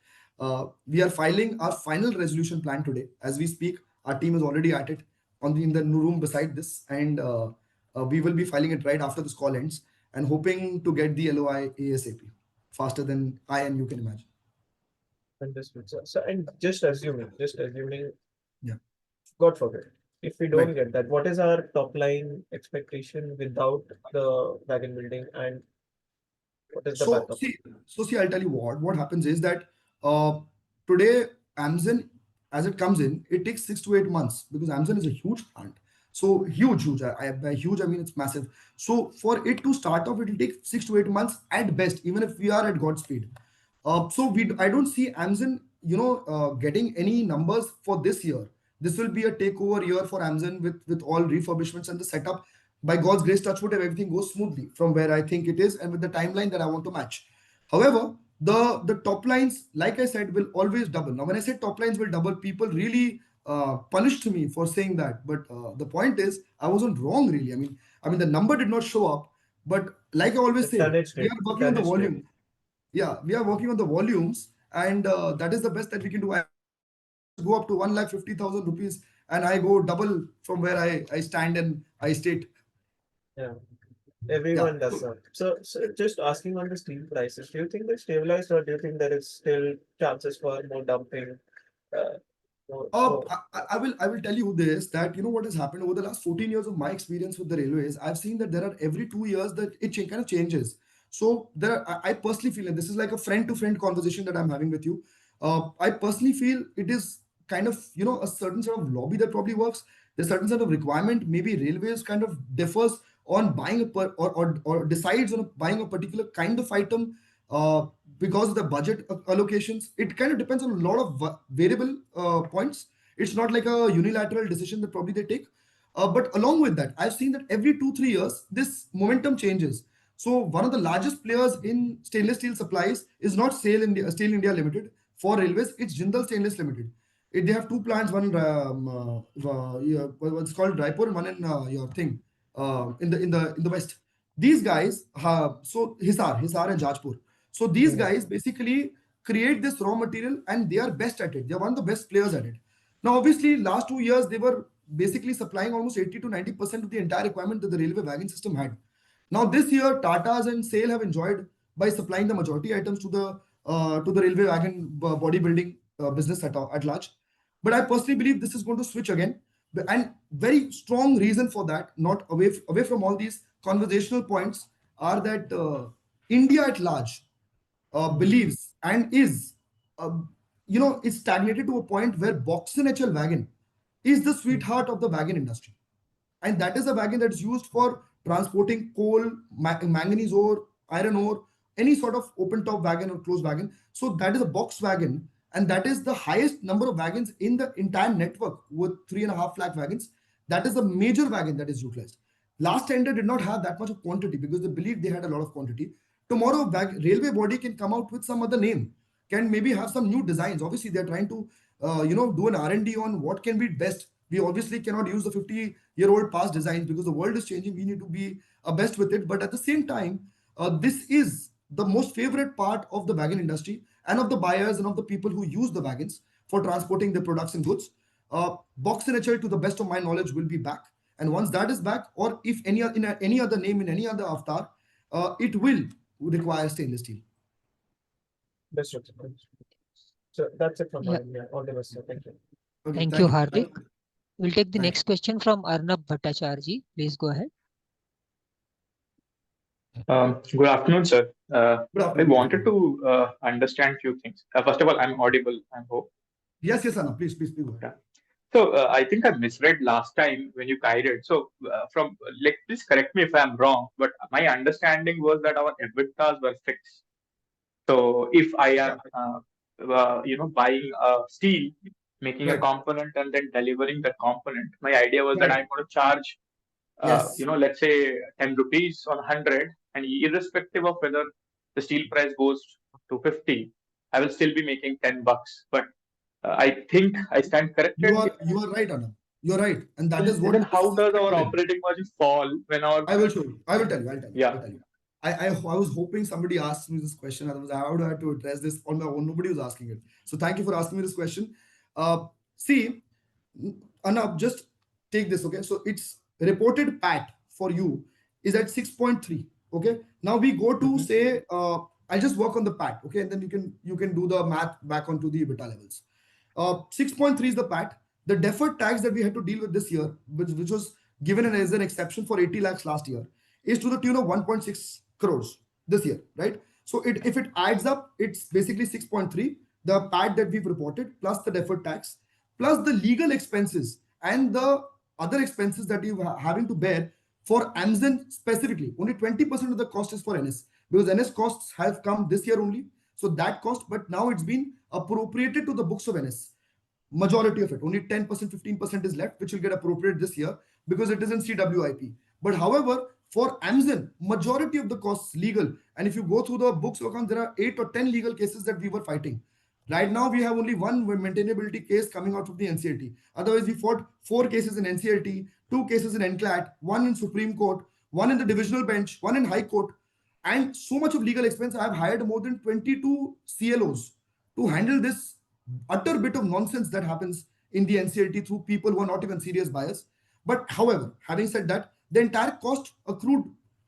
We are filing our final resolution plan today as we speak. Our team is already at it in the room beside this, and we will be filing it right after this call ends, and hoping to get the LOI ASAP, faster than I and you can imagine. Understood, sir. So, and just assuming, Yeah. God forbid, if we don't Right. get that, what is our top line expectation without the wagon building, and what is the So backup? see, I'll tell you what happens is that today Amazon, as it comes in, it takes 6 to 8 months, because Amazon is a huge plant. So huge. By huge, I mean it's massive. So for it to start off, it will take 6 to 8 months at best, even if we are at Godspeed. So I don't see Amazon, getting any numbers for this year. This will be a takeover year for Amazon with all refurbishments and the setup. By God's grace, touch wood, if everything goes smoothly from where I think it is and with the timeline that I want to match. However, the top lines, like I said, will always double. Now, when I say top lines will double, people really punished me for saying that. But the point is, I wasn't wrong, really. I mean, the number did not show up, but like I always say, we are working on the volume. Yeah, we are working on the volumes, and that is the best that we can do. I go up to 1,50,000 rupees, and I go double from where I stand and I state. Yeah, everyone Yeah. does that. So just asking on the steel prices, do you think they're stabilized, or do you think there is still chances for more dumping? More? I will tell you this, that what has happened over the last 14 years of my experience with the railways. I've seen that there are every 2 years that it kind of changes. So I personally feel, and this is like a friend to friend conversation that I'm having with you. I personally feel it is kind of a certain sort of lobby that probably works. There's certain sort of requirement. Maybe railways kind of differs on buying or decides on buying a particular kind of item. Because of the budget allocations, it kind of depends on a lot of variable points. It's not like a unilateral decision that probably they take. But along with that, I've seen that every 2-3 years, this momentum changes. So one of the largest players in stainless steel supplies is not Steel India Limited for railways. It's Jindal Stainless Limited. They have two plants, one in what's called Raipur, and one in your thing in the west. These guys, so Hisar and Jajpur. So these guys basically create this raw material, and they are best at it. They are one of the best players at it. Now, obviously, last 2 years, they were basically supplying almost 80 to 90% of the entire requirement that the railway wagon system had. Now, this year, Tata's and SAIL have enjoyed by supplying the majority items to the railway wagon bodybuilding business at large. But I personally believe this is going to switch again. And very strong reason for that, not away from all these conversational points, are that India at large believes and is, is stagnated to a point where Boxen HL wagon is the sweetheart of the wagon industry. And that is a wagon that is used for transporting coal, manganese ore, iron ore, any sort of open top wagon or closed wagon. So that is a box wagon, and that is the highest number of wagons in the entire network with 3.5 lakh wagons. That is a major wagon that is utilized. Last tender did not have that much of quantity because they believed they had a lot of quantity. Tomorrow, railway body can come out with some other name, can maybe have some new designs. Obviously, they're trying to, do an R&D on what can be best. We obviously cannot use the 50-year-old past designs because the world is changing. We need to be best with it. But at the same time, this is the most favorite part of the wagon industry and of the buyers and of the people who use the wagons for transporting their products and goods. Box and HL, to the best of my knowledge, will be back. And once that is back, or if any other name in any other avatar, it will require stainless steel. That's right. So that's it from Yeah. my end. Yeah, all the best, sir. Thank you. Okay, Thank you, Hardik. We'll take the Thank next question from Arnab Bhattacharjee. Please go ahead. Good afternoon, sir. Good I afternoon. wanted to understand a few things. First of all, I'm audible, I hope. Yes, Arnab, please go ahead. So I think I misread last time when you guided. So please correct me if I'm wrong, but my understanding was that our EBITDAs were fixed. So if I am, buying steel, making a Right. component and then delivering that component, my idea was that Right. I'm going to charge, Yes. let's say 10 rupees on 100, and irrespective of whether the steel price goes to 50, I will still be making $10. But I think I stand corrected. You are right, Arnab. You're right, and that is And what. then how does our operating margin fall when our? I will show you. I will tell you. Yeah. I'll tell you. I was hoping somebody asked me this question. Otherwise, how do I have to address this on my own? Nobody was asking it. So thank you for asking me this question. See, Arnab, just take this. Okay, so it's reported PAT for you is at 6.3. Okay. Now we go to say, I'll just work on the PAT. Okay, and then you can do the math back onto the EBITDA levels. 6.3 is the PAT. The deferred tax that we had to deal with this year, which was given as an exception for 80 lakhs last year, is to the tune of 1.6 crores this year, right? So if it adds up, it's basically 6.3, the PAT that we've reported, plus the deferred tax, plus the legal expenses and the other expenses that you're having to bear for Amazon specifically. Only 20% of the cost is for NS, because NS costs have come this year only. So that cost, but now it's been appropriated to the books of NS. Majority of it, only 10%, 15% is left, which will get appropriated this year because it is in CWIP. But however, for Amazon, majority of the costs legal. And if you go through the books of accounts, there are 8 or 10 legal cases that we were fighting. Right now, we have only one maintainability case coming out of the NCLT. Otherwise, we fought 4 cases in NCLT, 2 cases in NCLAT, 1 in Supreme Court, 1 in the divisional bench, 1 in High Court, and so much of legal expense. I have hired more than 22 CLOs to handle this utter bit of nonsense that happens in the NCLT through people who are not even serious buyers. But however, having said that, the entire cost accrued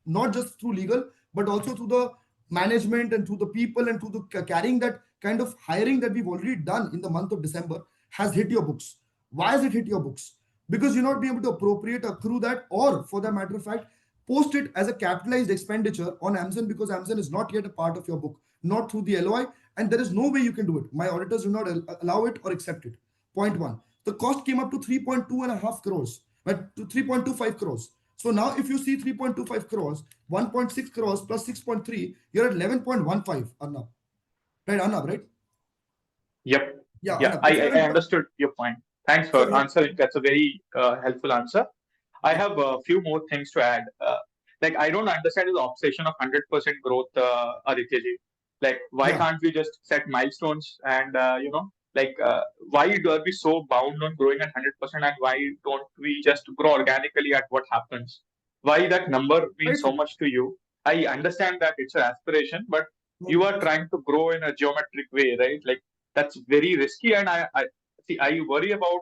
not just through legal, but also through the management and through the people and through the carrying that kind of hiring that we've already done in the month of December has hit your books. Why has it hit your books? Because you're not being able to appropriate, accrue that, or for the matter of fact, post it as a capitalized expenditure on Amazon, because Amazon is not yet a part of your book, not through the LOI, and there is no way you can do it. My auditors do not allow it or accept it. Point 1. The cost came up to 3.2.5 crores, but to 3.25 crores. So now if you see 3.25 crores, 1.6 crores plus 6.3, you're at 11.15, Arnab. Right, Arnab, right? Yep. Yeah, Yeah, Arnab, I understood your point. Thanks for answering. That's a very helpful answer. I have a few more things to add. I don't understand this obsession of 100% growth, Aditya ji. Why can't we just set milestones and, why are we so bound on growing at 100%, and why don't we just grow organically at what happens? Why that number means so much to you? I understand that it's an aspiration, but you are trying to grow in a geometric way, right? Like that's very risky. And I see, I worry about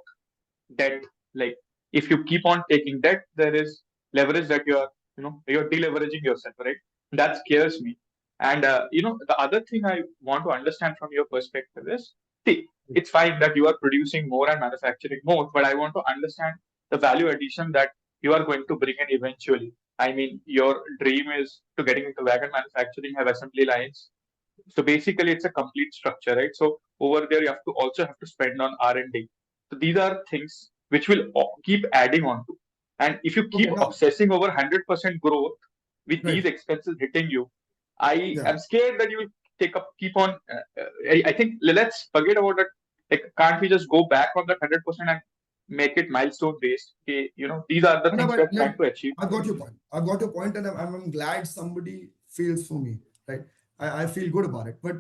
debt. Like if you keep on taking debt, there is leverage that you're deleveraging yourself, right? That scares me. And the other thing I want to understand from your perspective is, see, it's fine that you are producing more and manufacturing more, but I want to understand the value addition that you are going to bring in eventually. I mean, your dream is to getting into wagon manufacturing, have assembly lines. So basically, it's a complete structure, right? So over there, you have to also have to spend on R&D. So these are things which will keep adding on to. And if you keep obsessing over 100% growth with these expenses hitting you, I am scared that you will keep on. I think let's forget about that. Like, can't we just go back on that 100% and make it milestone based? Okay, these are the things we're trying to achieve. I've got your point. I've got your point, and I'm glad somebody feels for me, right? I feel good about it. But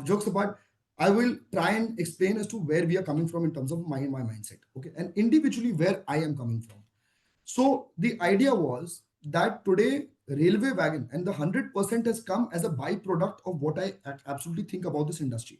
jokes apart, I will try and explain as to where we are coming from in terms of my mindset, okay, and individually where I am coming from. So the idea was that today railway wagon and the 100% has come as a byproduct of what I absolutely think about this industry.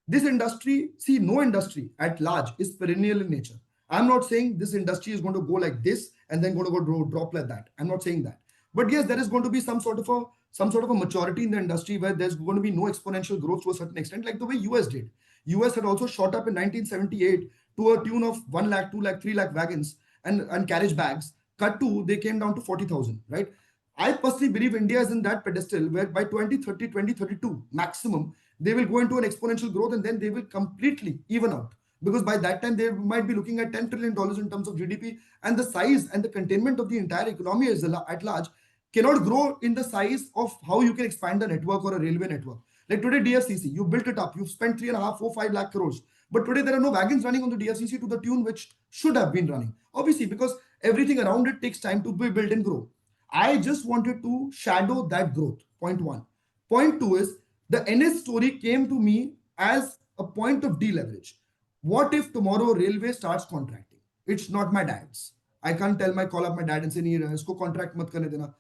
This industry, see, no industry at large is perennial in nature. I'm not saying this industry is going to go like this and then going to go drop like that. I'm not saying that. But yes, there is going to be some sort of a maturity in the industry where there's going to be no exponential growth to a certain extent, like the way US did. US had also shot up in 1978 to a tune of 1 lakh, 2 lakh, 3 lakh wagons and carriage bags. Cut to, they came down to 40,000, right? I personally believe India is in that pedestal where by 2030, 2032 maximum, they will go into an exponential growth and then they will completely even out. Because by that time, they might be looking at $10 trillion in terms of GDP, and the size and the containment of the entire economy at large cannot grow in the size of how you can expand a network or a railway network. Like today, DFCC, you built it up, you've spent 3.5, 4, 5 lakh crores. But today, there are no wagons running on the DFCC to the tune which should have been running. Obviously, because everything around it takes time to be built and grow. I just wanted to shadow that growth. Point one. Point two is the NS story came to me as a point of deleverage. What if tomorrow railway starts contracting? It's not my dad's. I can't call up my dad and say, isko contract mat karne dena.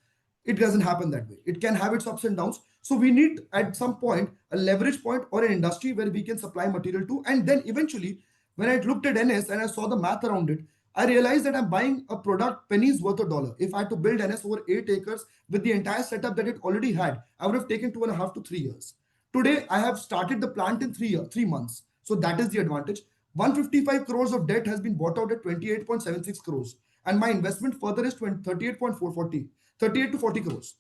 It doesn't happen that way. It can have its ups and downs. So we need at some point a leverage point or an industry where we can supply material to. And then eventually, when I looked at NS and I saw the math around it, I realized that I'm buying a product pennies worth a dollar. If I had to build NS over 8 acres with the entire setup that it already had, I would have taken 2.5 to 3 years. Today, I have started the plant in 3 months. So that is the advantage. 155 crores of debt has been bought out at 28.76 crores. And my investment further is 38.440, 38 to 40 crores.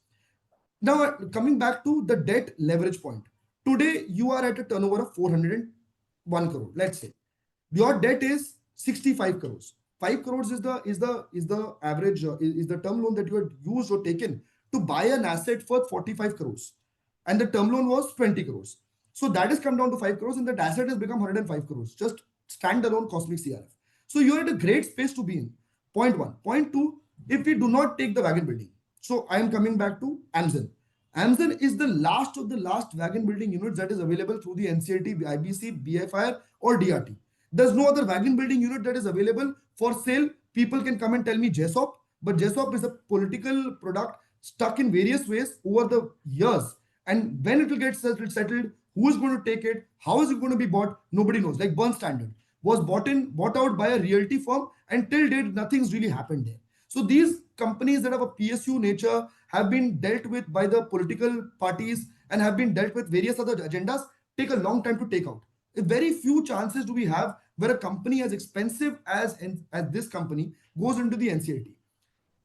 Now, coming back to the debt leverage point. Today, you are at a turnover of 401 crore. Let's say your debt is 65 crores. 5 crores is the average, is the term loan that you had used or taken to buy an asset for 45 crores. And the term loan was 20 crores. So that has come down to 5 crores and that asset has become 105 crores. Just standalone Cosmic CRF. So you're at a great space to be in. Point one. Point two, if we do not take the wagon building. So I am coming back to Amazon. Amazon is the last of the last wagon building units that is available through the NCLT, IBC, BFIR or DRT. There's no other wagon building unit that is available for sale. People can come and tell me JSOP, but JSOP is a political product stuck in various ways over the years. And when it will get settled, who is going to take it? How is it going to be bought? Nobody knows. Like Burn Standard was bought out by a realty firm, and till date, nothing's really happened there. So these companies that have a PSU nature have been dealt with by the political parties and have been dealt with various other agendas, take a long time to take out. Very few chances do we have where a company as expensive as this company goes into the NCLT.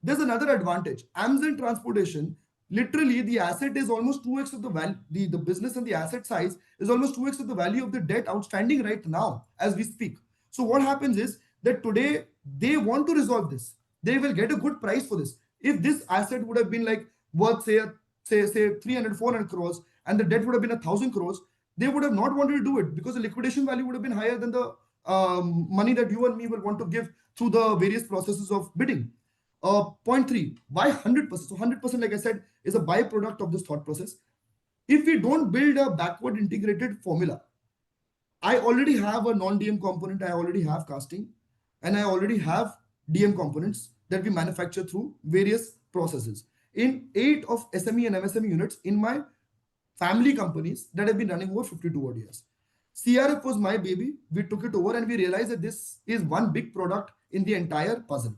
There's another advantage. Amazon Transportation, literally the asset is almost 2x of the value. The business and the asset size is almost 2x of the value of the debt outstanding right now as we speak. So what happens is that today they want to resolve this. They will get a good price for this. If this asset would have been like worth say 300, 400 crores and the debt would have been 1,000 crores, they would have not wanted to do it because the liquidation value would have been higher than the money that you and me will want to give through the various processes of bidding. Point three, why 100%? So 100%, like I said, is a byproduct of this thought process. If we don't build a backward integrated formula, I already have a non-DM component, I already have casting, and I already have DM components that we manufacture through various processes. In 8 of SME and MSME units in my family companies that have been running over 52 odd years. CRF was my baby. We took it over and we realized that this is one big product in the entire puzzle.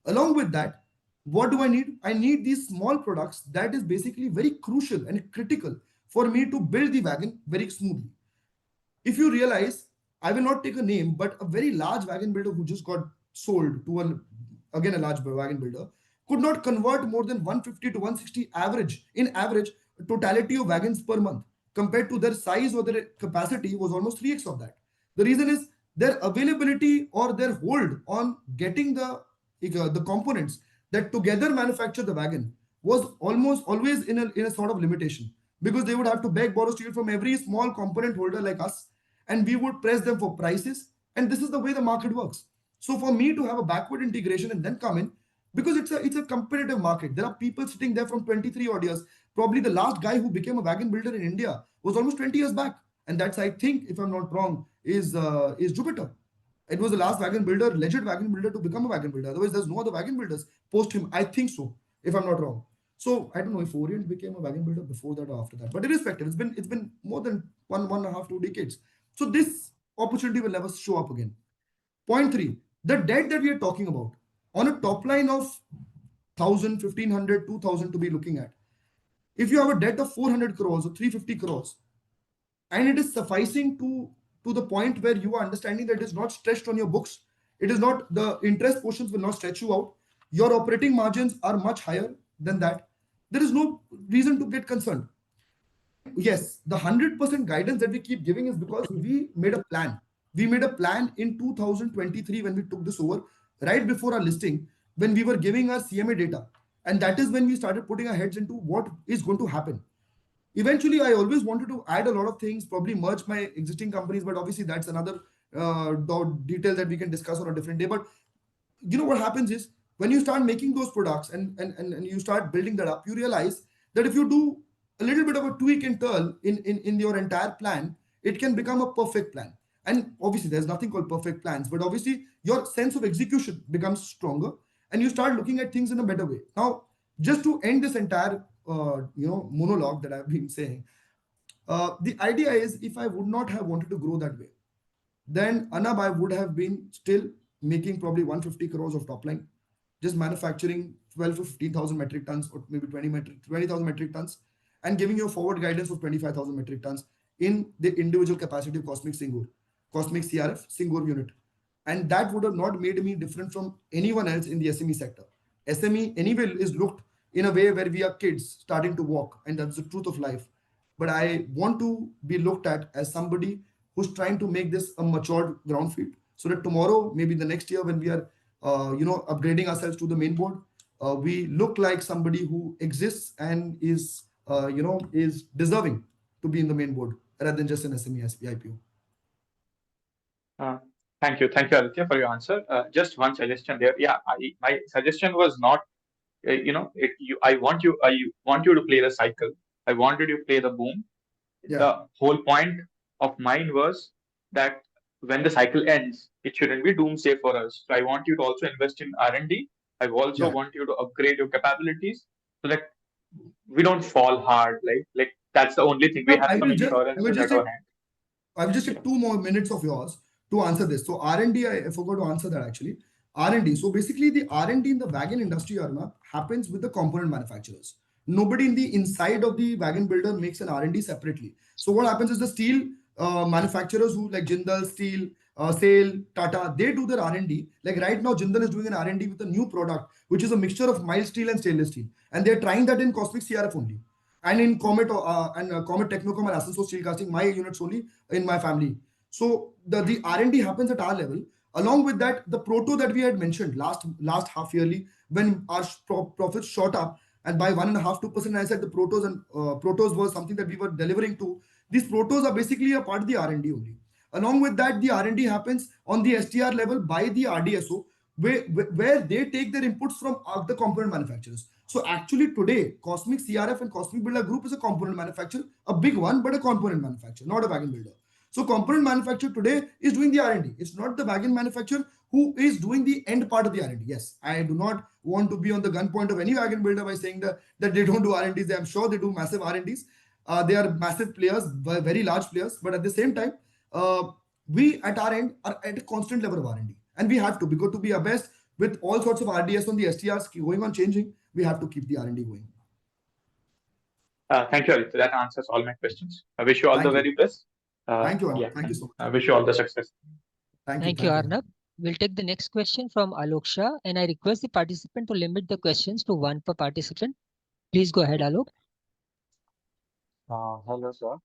Along with that, what do I need? I need these small products that is basically very crucial and critical for me to build the wagon very smoothly. If you realize, I will not take a name, but a very large wagon builder who just got sold to again a large wagon builder could not convert more than 150 to 160 average totality of wagons per month, compared to their size or their capacity was almost 3x of that. The reason is their availability or their hold on getting the components that together manufacture the wagon was almost always in a sort of limitation, because they would have to beg, borrow, steal from every small component holder like us, and we would press them for prices. And this is the way the market works. So for me to have a backward integration and then come in, because it's a competitive market. There are people sitting there from 23 odd years. Probably the last guy who became a wagon builder in India was almost 20 years back, and that's, I think, if I'm not wrong, is Jupiter. It was the last wagon builder, legit wagon builder, to become a wagon builder. Otherwise, there's no other wagon builders post him. I think so, if I'm not wrong. So I don't know if Orient became a wagon builder before that or after that, but irrespective, it's been more than one and a half, 2 decades. So this opportunity will never show up again. Point 3, the debt that we are talking about on a top line of 1,000, 1,500, 2,000 to be looking at. If you have a debt of 400 crores or 350 crores, and it is sufficing to the point where you are understanding that it is not stretched on your books, it is not, the interest portions will not stretch you out, your operating margins are much higher than that, there is no reason to get concerned. Yes, the 100% guidance that we keep giving is because we made a plan. We made a plan in 2023 when we took this over, right before our listing, when we were giving our CMA data. And that is when we started putting our heads into what is going to happen. Eventually, I always wanted to add a lot of things, probably merge my existing companies, but obviously that's another detail that we can discuss on a different day. But you know what happens is, when you start making those products and you start building that up, you realize that if you do a little bit of a tweak and turn in your entire plan, it can become a perfect plan. And obviously there's nothing called perfect plans, but obviously your sense of execution becomes stronger and you start looking at things in a better way. Now, just to end this entire monologue that I've been saying, the idea is, if I would not have wanted to grow that way, then Anab, I would have been still making probably 150 crores of top line, just manufacturing 12 to 15,000 metric tons or maybe 20,000 metric tons, and giving you a forward guidance of 25,000 metric tons in the individual capacity of Cosmic CRF Singur unit. And that would have not made me different from anyone else in the SME sector. SME anyway is looked in a way where we are kids starting to walk, and that's the truth of life. But I want to be looked at as somebody who's trying to make this a matured ground field, so that tomorrow, maybe the next year, when we are upgrading ourselves to the main board, we look like somebody who exists and is deserving to be in the main board rather than just an SME IPO. Thank you, Aditya, for your answer. Just one suggestion there. Yeah, my suggestion was not, I want you to play the cycle. I wanted you to play the boom. Yeah. The whole point of mine was that when the cycle ends, it shouldn't be doomsday for us. So I want you to also invest in R&D. I also want you to upgrade your capabilities so that we don't fall hard. Like that's the only thing. We have some insurances at our hand. I will just take 2 more minutes of yours to answer this. So R&D, I forgot to answer that actually. R&D. So basically the R&D in the wagon industry, Arnab, happens with the component manufacturers. Nobody in the inside of the wagon builder makes an R&D separately. So what happens is the steel manufacturers who like Jindal Steel, SAIL, Tata, they do their R&D. Like right now, Jindal is doing an R&D with a new product, which is a mixture of mild steel and stainless steel. And they're trying that in Cosmic CRF only. And in Comet Comet Technocom and Asansol Steel Casting, my units only in my family. So the R&D happens at our level. Along with that, the proto that we had mentioned last half yearly, when our profits shot up, and by 1.5-2%, I said the protos was something that we were delivering to. These protos are basically a part of the R&D only. Along with that, the R&D happens on the STR level by the RDSO, where they take their inputs from the component manufacturers. So actually today, Cosmic CRF and Cosmic Builder Group is a component manufacturer, a big one, but a component manufacturer, not a wagon builder. So component manufacturer today is doing the R&D. It's not the wagon manufacturer who is doing the end part of the R&D. Yes, I do not want to be on the gun point of any wagon builder by saying that they don't do R&Ds. I'm sure they do massive R&Ds. They are massive players, very large players, but at the same time, we at our end are at a constant level of R&D, and we have to, because to be our best with all sorts of RDS on the STRs going on changing, we have to keep the R&D going. Thank you, Aditya. That answers all my questions. I wish you all the very best. Thank you, Arnab. Yeah, Thank you so much. I wish you all the success. Thank you, Arnab. We'll take the next question from Alok Shah, and I request the participant to limit the questions to one per participant. Please go ahead, Alok. Hello, sir.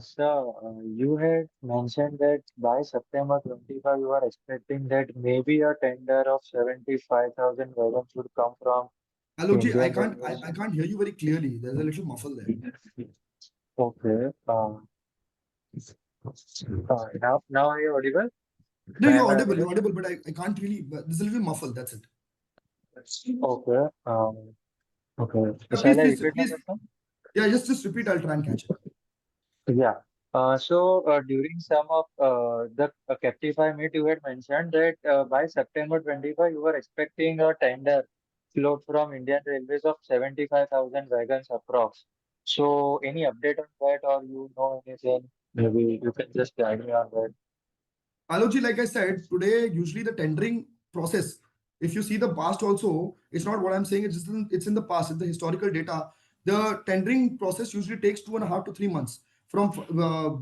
Sir, you had mentioned that by September 25, you are expecting that maybe a tender of 75,000 wagons should come from Alokji, I Indian can't hear you very clearly. There's a little muffle there. Okay. Now are you audible? No, Am you're I audible, but I can't really. There's a little muffled. That's it. Okay. Okay. Yeah, Shall I please, repeat my please. question? Yeah, just repeat. I'll try and catch it. Yeah. So during some of the Captify meet, you had mentioned that by September 25, you were expecting a tender float from Indian Railways of 75,000 wagons approx. So any update on that, or you know anything? Maybe you can just guide me on that. Alokji, like I said, today, usually the tendering process, if you see the past also, it's not what I'm saying, it's in the past, it's the historical data. The tendering process usually takes 2.5 to 3 months from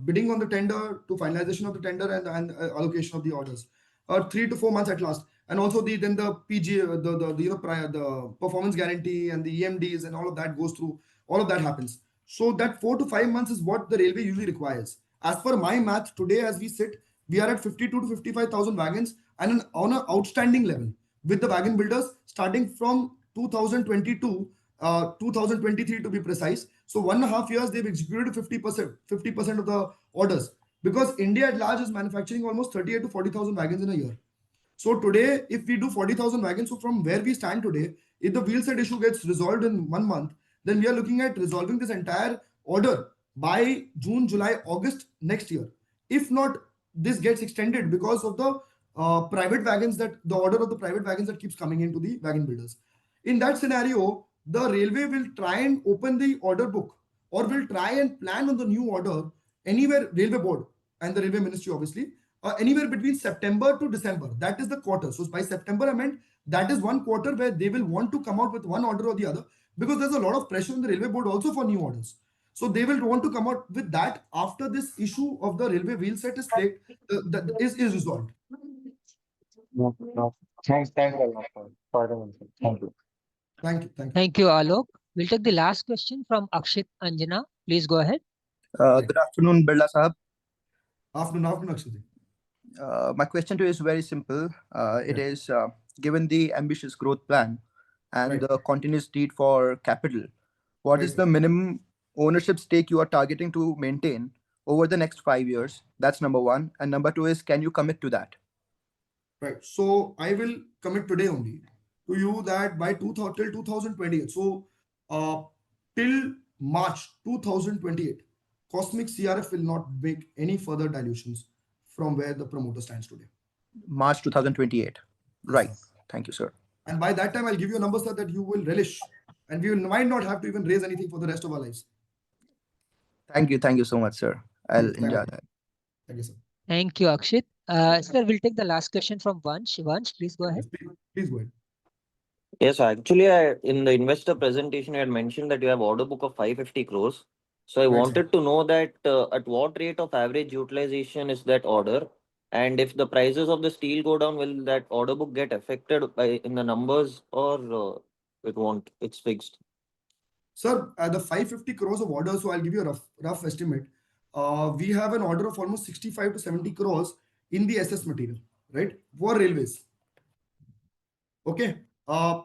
bidding on the tender to finalization of the tender and allocation of the orders, or 3 to 4 months at last. And also then the PG, the performance guarantee and the EMDs and all of that goes through, all of that happens. So that 4 to 5 months is what the railway usually requires. As per my math, today as we sit, we are at 52 to 55,000 wagons and on an outstanding level with the wagon builders starting from 2022, 2023 to be precise. So 1.5 years, they've executed 50% of the orders, because India at large is manufacturing almost 38 to 40,000 wagons in a year. So today, if we do 40,000 wagons, so from where we stand today, if the wheel set issue gets resolved in 1 month, then we are looking at resolving this entire order by June, July, August next year. If not, this gets extended because of the private wagons, that the order of the private wagons that keeps coming into the wagon builders. In that scenario, the railway will try and open the order book, or will try and plan on the new order anywhere, railway board and the railway ministry obviously, anywhere between September to December. That is the quarter. So by September, I meant that is 1 quarter where they will want to come out with one order or the other, because there's a lot of pressure on the railway board also for new orders. So they will want to come out with that after this issue of the railway wheel set is is resolved. No. Thanks a lot for the answer. Thank you. Thank you, Alok. We'll take the last question from Akshit Anjana. Please go ahead. Good afternoon, Birla Sahab. Afternoon, Akshit. My question to you is very simple. It is given the ambitious growth plan and the continuous need for capital, what is the minimum ownership stake you are targeting to maintain over the next 5 years? That's number one. And number two is, can you commit to that? Right. So I will commit today only to you that by till 2028. So till March 2028, Cosmic CRF will not make any further dilutions from where the promoter stands today. March 2028. Right. Thank you, sir. And by that time, I'll give you a number, sir, that you will relish, and we might not have to even raise anything for the rest of our lives. Thank you. Thank you so much, sir. I'll enjoy that. Thank you, sir. Thank you, Akshit. Sir, we'll take the last question from Vansh. Vansh, please go ahead. Please go ahead. Yes, actually, in the investor presentation, I had mentioned that you have order book of 550 crores. So I wanted to know that at what rate of average utilization is that order? And if the prices of the steel go down, will that order book get affected in the numbers, or it won't? It's fixed. Sir, the 550 crores of orders, so I'll give you a rough estimate. We have an order of almost 65 to 70 crores in the SS material, right? For railways. Okay.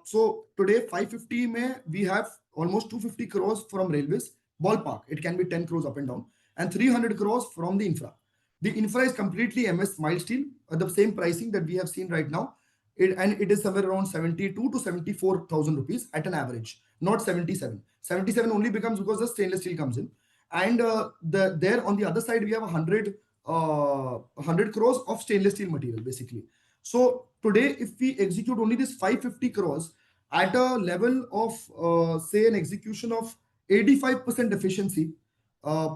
So today 550 mein we have almost 250 crores from railways, ballpark. It can be 10 crores up and down, and 300 crores from the infra. The infra is completely MS mild steel at the same pricing that we have seen right now. It is somewhere around 72 to 74,000 rupees at an average, not 77. 77 only becomes because the stainless steel comes in. And there on the other side, we have 100 crores of stainless steel material, basically. So today, if we execute only this 550 crores at a level of, say, an execution of 85% efficiency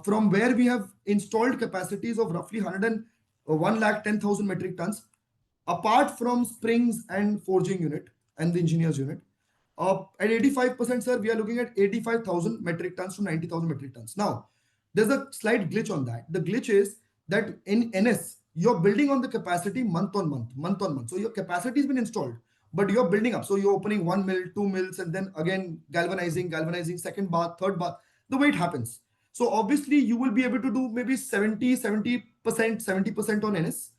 from where we have installed capacities of roughly 110,000 metric tons, apart from springs and forging unit and the engineers unit. At 85%, sir, we are looking at 85,000 metric tons to 90,000 metric tons. Now, there's a slight glitch on that. The glitch is that in NS, you're building on the capacity month on month. So your capacity has been installed, but you're building up. So you're opening 1 mill, 2 mills, and then again galvanizing, second bath, third bath, the way it happens. So obviously you will be able to do maybe 70% on NS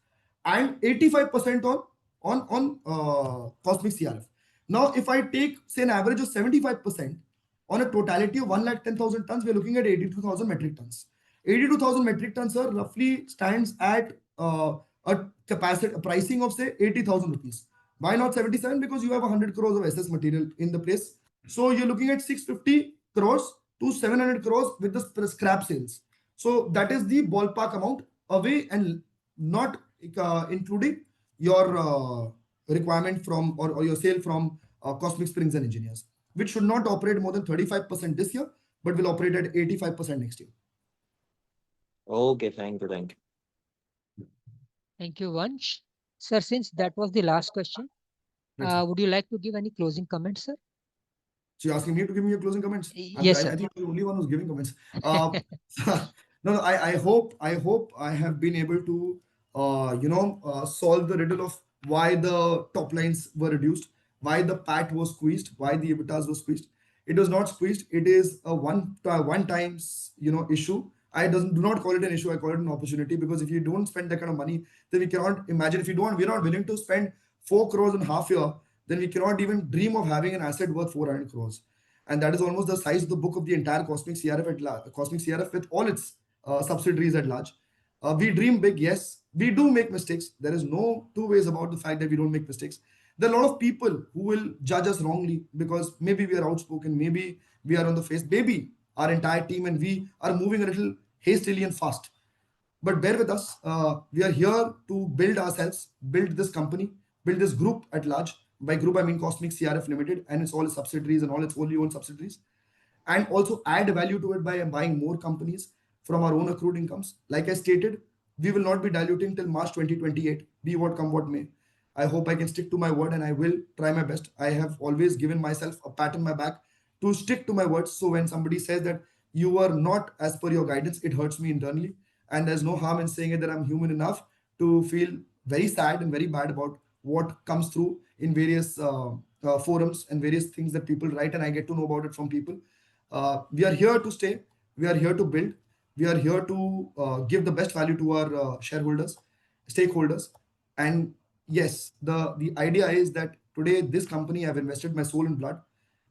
and 85% on Cosmic CRF. Now, if I take, say, an average of 75% on a totality of 110,000 tons, we're looking at 82,000 metric tons. 82,000 metric tons, sir, roughly stands at a capacity, a pricing of, say, 80,000 rupees. Why not 77? Because you have 100 crores of SS material in the place. So you're looking at 650 crores to 700 crores with the scrap sales. So that is the ballpark amount away and not including your requirement from or your sale from Cosmic Springs and Engineers, which should not operate more than 35% this year, but will operate at 85% next year. Okay, thank you. Thank you, Vansh. Sir, since that was the last question, would you like to give any closing comments, sir? So you're asking me to give me your closing comments? Yes, sir. I think I'm the only one who's giving comments. No, I hope I have been able to solve the riddle of why the top lines were reduced, why the PAT was squeezed, why the EBITDAs were squeezed. It was not squeezed. It is a one times issue. I do not call it an issue. I call it an opportunity, because if you don't spend that kind of money, then we cannot imagine. If we're not willing to spend 4 crores in half year, then we cannot even dream of having an asset worth 400 crores. And that is almost the size of the book of the entire Cosmic CRF at large, Cosmic CRF with all its subsidiaries at large. We dream big, yes. We do make mistakes. There is no two ways about the fact that we don't make mistakes. There are a lot of people who will judge us wrongly because maybe we are outspoken, maybe we are on the face, maybe our entire team and we are moving a little hastily and fast. But bear with us. We are here to build ourselves, build this company, build this group at large. By group, I mean Cosmic CRF Ltd and its all its subsidiaries and all its wholly owned subsidiaries. And also add value to it by buying more companies from our own accrued incomes. Like I stated, we will not be diluting till March 2028, be what come what may. I hope I can stick to my word and I will try my best. I have always given myself a pat on my back to stick to my words. So when somebody says that you were not as per your guidance, it hurts me internally. And there's no harm in saying it that I'm human enough to feel very sad and very bad about what comes through in various forums and various things that people write, and I get to know about it from people. We are here to stay. We are here to build. We are here to give the best value to our shareholders, stakeholders. And yes, the idea is that today this company, I've invested my soul and blood,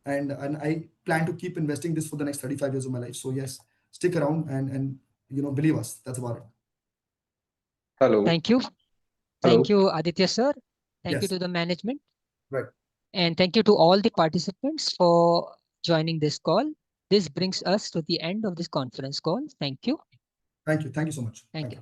and I plan to keep investing this for the next 35 years of my life. So yes, stick around and believe us. That's about it. Hello. Thank you. Thank you, Aditya sir. Thank you Yes. to the management. Right. And thank you to all the participants for joining this call. This brings us to the end of this conference call. Thank you. Thank you. Thank you so much. Thank you.